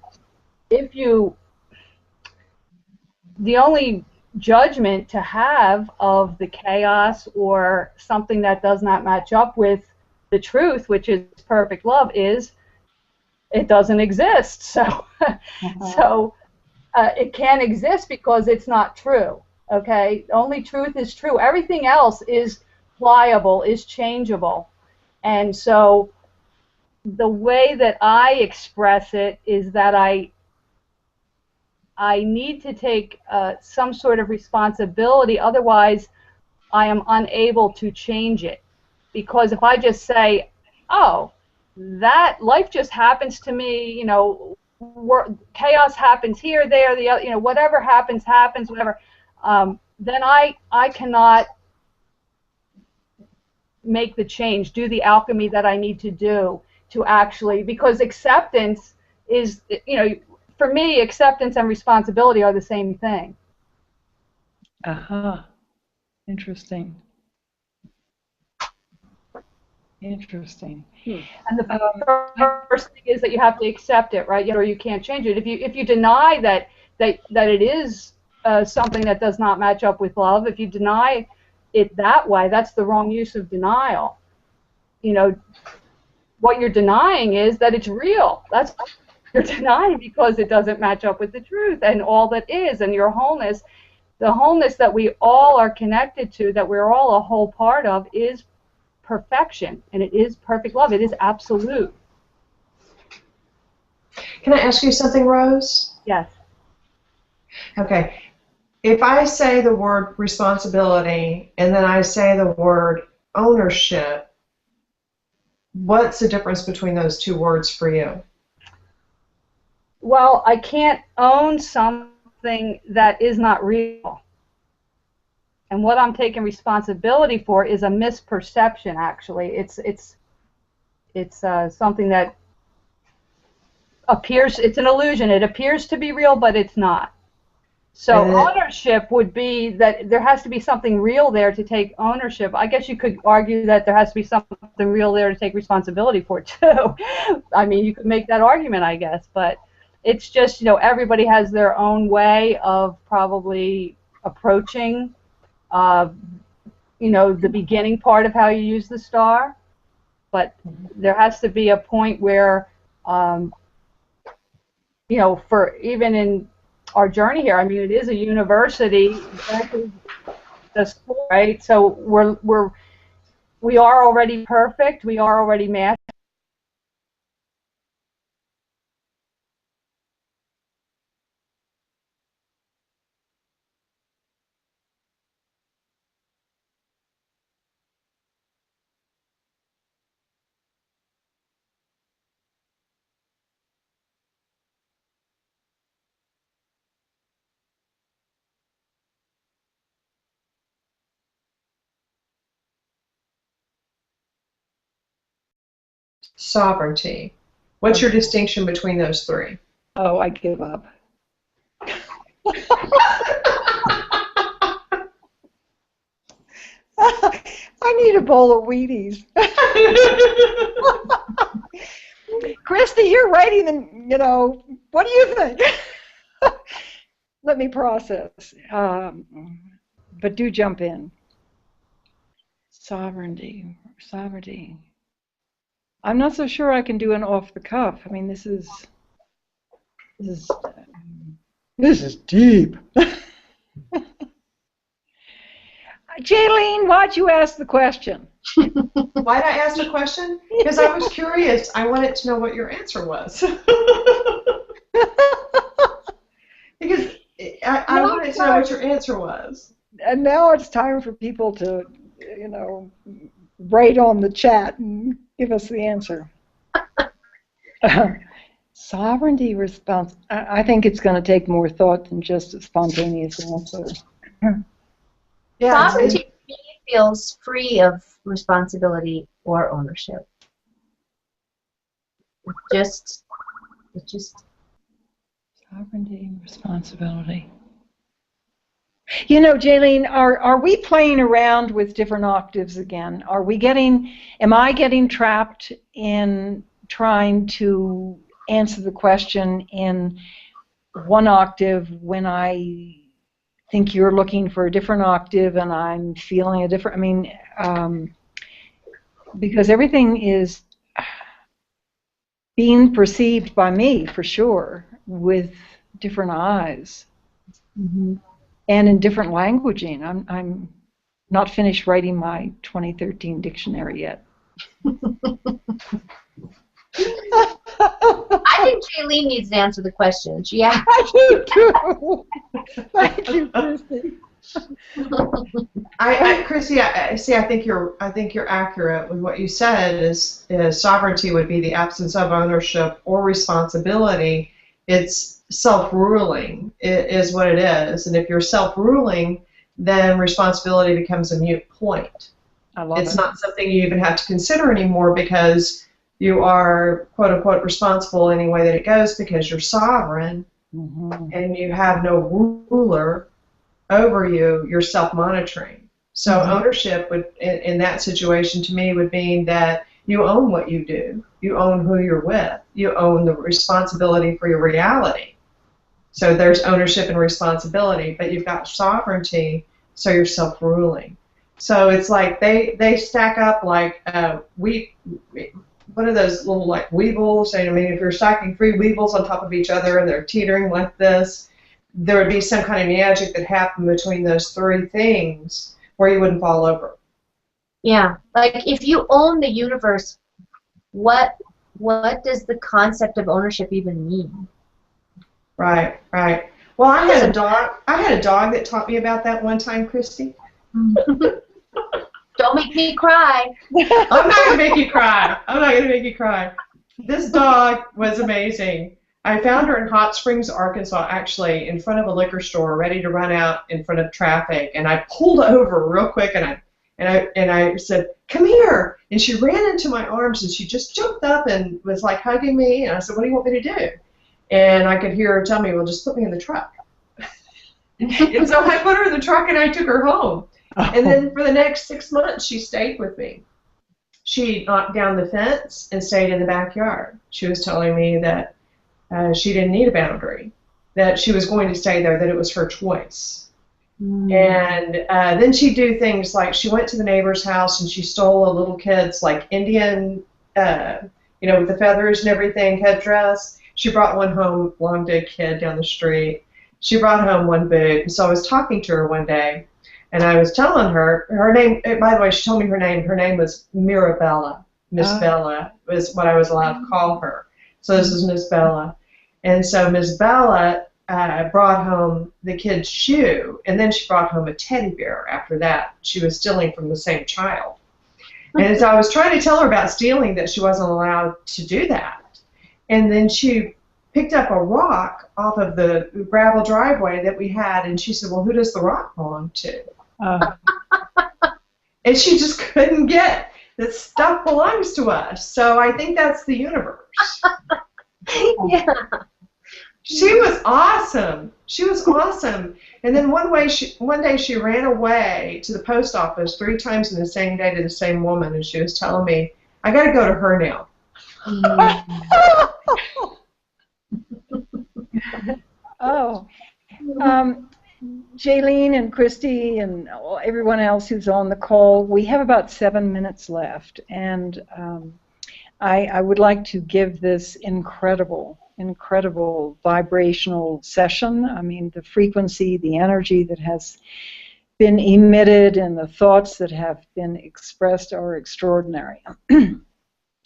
only judgment to have of the chaos or something that does not match up with the truth, which is perfect love, is it doesn't exist. So, it can't exist because it's not true. Okay, only truth is true. Everything else is pliable, is changeable, and so the way that I express it is that I need to take some sort of responsibility, otherwise I am unable to change it. Because if I just say, oh, that life just happens to me, you know, chaos happens here, there, the other, you know, whatever happens, whatever, then I cannot make the change, do the alchemy that I need to do to actually, because acceptance is, you know, for me, acceptance and responsibility are the same thing. Aha. Interesting. Interesting. And the first thing is that you have to accept it, right? Or you can't change it. If you deny that it is something that does not match up with love, if you deny it that way, that's the wrong use of denial. You know, what you're denying is that it's real. That's what you're denying, because it doesn't match up with the truth and all that is, and your wholeness, the wholeness that we all are connected to, that we're all a whole part of, is perfection, and it is perfect love. It is absolute. Can I ask you something, Rose? Yes. Okay. If I say the word responsibility and then I say the word ownership, what's the difference between those two words for you? Well, I can't own something that is not real. And what I'm taking responsibility for is a misperception, actually. It's something that appears, it's an illusion. It appears to be real, but it's not. So ownership would be that there has to be something real there to take ownership. I guess you could argue that there has to be something real there to take responsibility for, too. I mean, you could make that argument, I guess. But it's just, you know, everybody has their own way of probably approaching you know, the beginning part of how you use the star, but there has to be a point where, you know, for even in our journey here, I mean, it is a university, the school, right? So we are already perfect. We are already mastered. Sovereignty. What's your distinction between those three? Oh, I give up. I need a bowl of Wheaties. Christy, you're writing them, you know, what do you think? Let me process. But do jump in. Sovereignty. I'm not so sure I can do an off the cuff. I mean, this is deep. Jaylene, why'd you ask the question? Why'd I ask the question? Because I was curious. I wanted to know what your answer was. Because I wanted to know what your answer was. And now it's time for people to, you know, write on the chat and give us the answer. Sovereignty response. I think it's going to take more thought than just a spontaneous answer. Yeah, sovereignty to me feels free of responsibility or ownership. It's just sovereignty and responsibility. You know, Jaylene, are we playing around with different octaves again? Am I getting trapped in trying to answer the question in one octave when I think you're looking for a different octave and I'm feeling a different, I mean, because everything is being perceived by me, for sure, with different eyes. Mm-hmm. And in different languaging. I'm not finished writing my 2013 dictionary yet. I think Jaylene needs to answer the question. Yeah. I do too. Thank you, Christy. Chrissy, I think you're accurate with what you said. Is sovereignty would be the absence of ownership or responsibility. It's self-ruling is what it is, and if you're self-ruling, then responsibility becomes a moot point. It's not something you even have to consider anymore because You are, quote unquote, responsible any way that it goes because you're sovereign, and you have no ruler over you. You're self-monitoring. So ownership would, in that situation, to me, would mean that you own what you do. You own who you're with. You own the responsibility for your reality. So there's ownership and responsibility, but you've got sovereignty, so you're self-ruling. So it's like they stack up like what are those little like weevils? I mean, if you're stacking 3 weevils on top of each other and they're teetering like this, there would be some kind of magic that happened between those 3 things where you wouldn't fall over. Yeah, like if you own the universe, what does the concept of ownership even mean? Right, right. Well, I had a dog that taught me about that one time, Christy. Don't make me cry. I'm not going to make you cry. I'm not going to make you cry. This dog was amazing. I found her in Hot Springs, Arkansas, actually, in front of a liquor store, ready to run out in front of traffic. And I pulled over real quick, and I said, "Come here!" And she ran into my arms, and she just jumped up and was like hugging me. And I said, "What do you want me to do?" And I could hear her tell me, "Well, just put me in the truck." And so I put her in the truck, and I took her home. And then for the next 6 months, she stayed with me. She knocked down the fence and stayed in the backyard. She was telling me that she didn't need a boundary, that she was going to stay there, that it was her choice. And then she'd do things like she went to the neighbor's house and she stole a little kid's like Indian, with the feathers and everything, headdress. She brought one home, long-dead kid down the street. She brought home one boot. And so I was talking to her one day, and I was telling her name. By the way, she told me her name. Her name was Mirabella. Miss Bella was what I was allowed to call her. So this is Miss Bella. And so Miss Bella brought home the kid's shoe, and then she brought home a teddy bear after that. She was stealing from the same child. And so I was trying to tell her about stealing, that she wasn't allowed to do that. And then she picked up a rock off of the gravel driveway that we had, and she said, "Well, who does the rock belong to?" And she just couldn't get that stuff belongs to us. So I think that's the universe. Yeah. She was awesome. She was awesome. And then one day she ran away to the post office 3 times in the same day to the same woman, and she was telling me, "I got to go to her now." Oh. Jaylene and Christy and everyone else who's on the call, we have about 7 minutes left, and I would like to give this incredible vibrational session. I mean, the frequency, the energy that has been emitted, and the thoughts that have been expressed are extraordinary.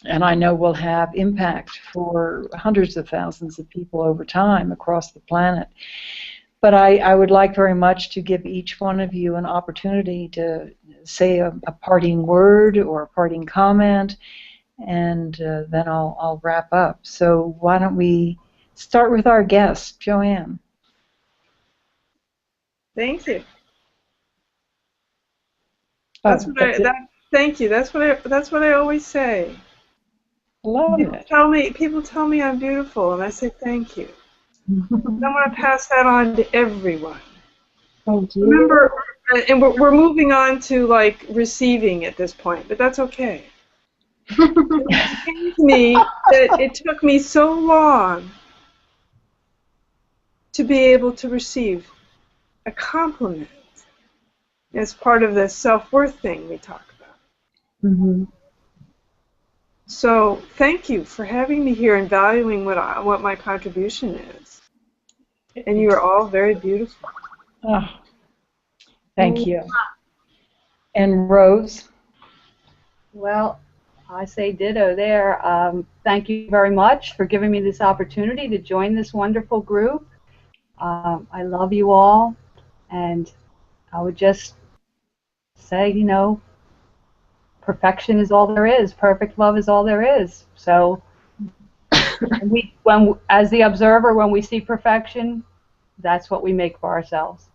And I know will have impact for hundreds of thousands of people over time across the planet. But I would like very much to give each one of you an opportunity to say a parting word or a parting comment, and then I'll wrap up. So why don't we start with our guest, Joanne? Thank you. Thank you. That's what I always say. Love it. People tell me I'm beautiful, and I say thank you. I want to pass that on to everyone. Thank you. Remember, and we're moving on to like receiving at this point, but that's okay. It pains me that it took me so long to be able to receive a compliment as part of the self-worth thing we talk about. So thank you for having me here and valuing what my contribution is. And you are all very beautiful. Oh, thank you. And Rose? Well, I say ditto there. Thank you very much for giving me this opportunity to join this wonderful group. I love you all, and I would just say, perfection is all there is. Perfect love is all there is. So, as the observer, when we see perfection, that's what we make for ourselves.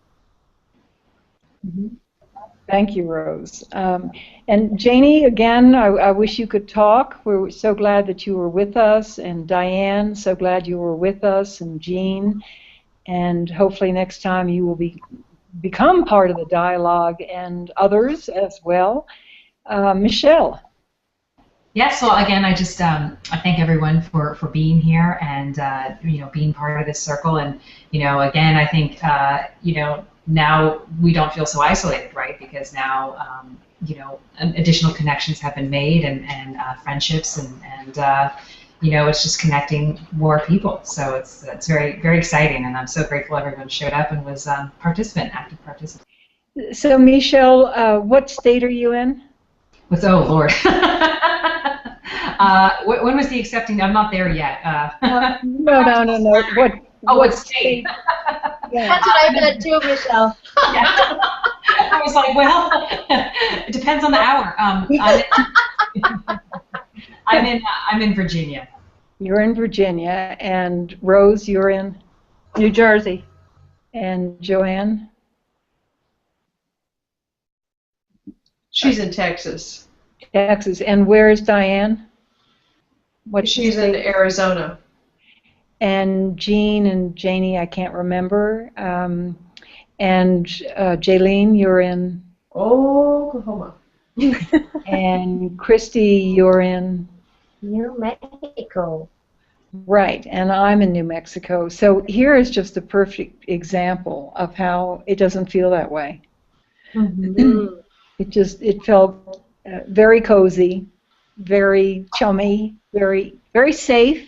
Thank you, Rose. And Janie, again, I wish you could talk. We're so glad that you were with us. And Diane, so glad you were with us. And Jean. And hopefully next time you will become part of the dialogue and others as well. Michelle. Yes, well, again, I just I thank everyone for being here and being part of this circle. And again, I think now we don't feel so isolated, right? Because now additional connections have been made and friendships and it's just connecting more people. So it's very, very exciting, and I'm so grateful everyone showed up and was active participant. So Michelle, what state are you in? Oh Lord. When was the accepting? I'm not there yet. No. What state? Yeah. That's what I meant too, Michelle. Yeah. I was like, well, it depends on the hour. I'm in Virginia. You're in Virginia, and Rose, you're in New Jersey. And Joanne? She's in Texas. Texas. And where is Diane? She's in Arizona. And Jean and Janie, I can't remember. And Jaylene, you're in? Oklahoma. And Christy, you're in? New Mexico. Right, and I'm in New Mexico. So here is just a perfect example of how it doesn't feel that way. Mm-hmm. It felt very cozy, very chummy, very, very safe.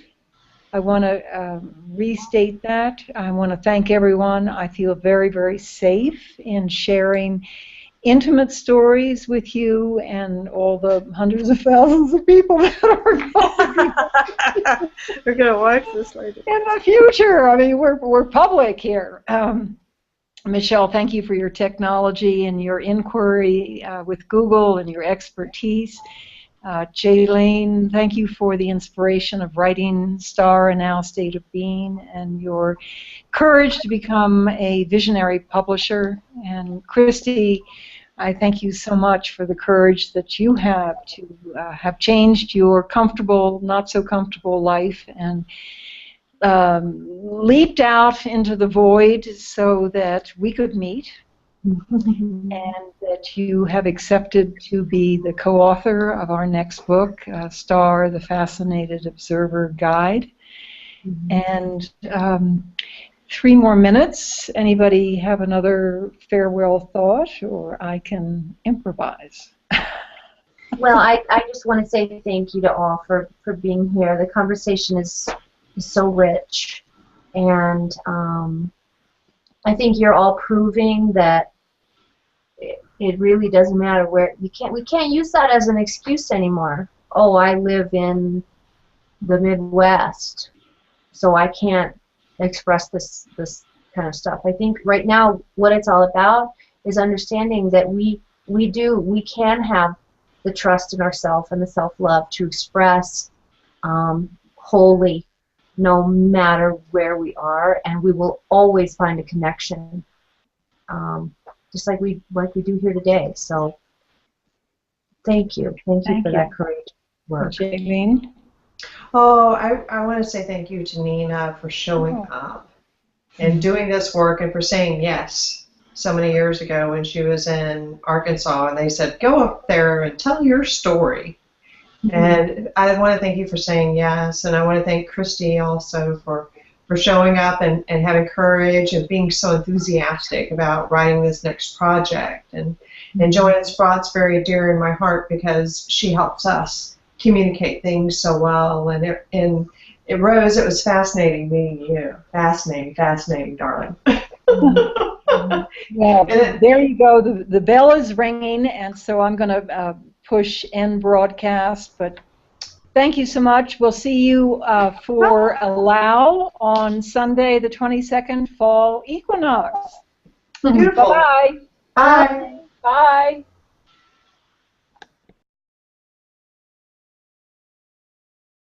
I want to restate that. I want to thank everyone. I feel very, very safe in sharing intimate stories with you and all the hundreds of thousands of people that are We're going to watch this later. in the future. I mean, we're public here. Michelle, thank you for your technology and your inquiry with Google and your expertise. Jaylene, thank you for the inspiration of writing S.T.A.R. and now State of Being and your courage to become a visionary publisher. And Christy, I thank you so much for the courage that you have to have changed your comfortable, not so comfortable life and leaped out into the void so that we could meet. And that you have accepted to be the co-author of our next book, S.T.A.R. The Fascinated Observer Guide. And 3 more minutes. Anybody have another farewell thought, or I can improvise? Well, I just want to say thank you to all for being here. The conversation is so rich, and I think you're all proving that it really doesn't matter where we can't use that as an excuse anymore. Oh, I live in the Midwest, so I can't express this kind of stuff. I think right now what it's all about is understanding that we can have the trust in ourselves and the self-love to express wholly, no matter where we are, and we will always find a connection. Just like we do here today. So thank you for that courage work. Jaylene? Oh, I want to say thank you to Nina for showing up and doing this work and for saying yes so many years ago when she was in Arkansas and they said, go up there and tell your story. And I want to thank you for saying yes, and I want to thank Christy also for showing up and having courage and being so enthusiastic about writing this next project. And Joanne Sprott's very dear in my heart because she helps us communicate things so well. And Rose, it was fascinating meeting you. Fascinating, darling. Well, there you go. The bell is ringing, and so I'm going to push end broadcast, but thank you so much. We'll see you for Allow on Sunday, the 22nd, fall equinox. Beautiful. Bye-bye. Bye. Bye.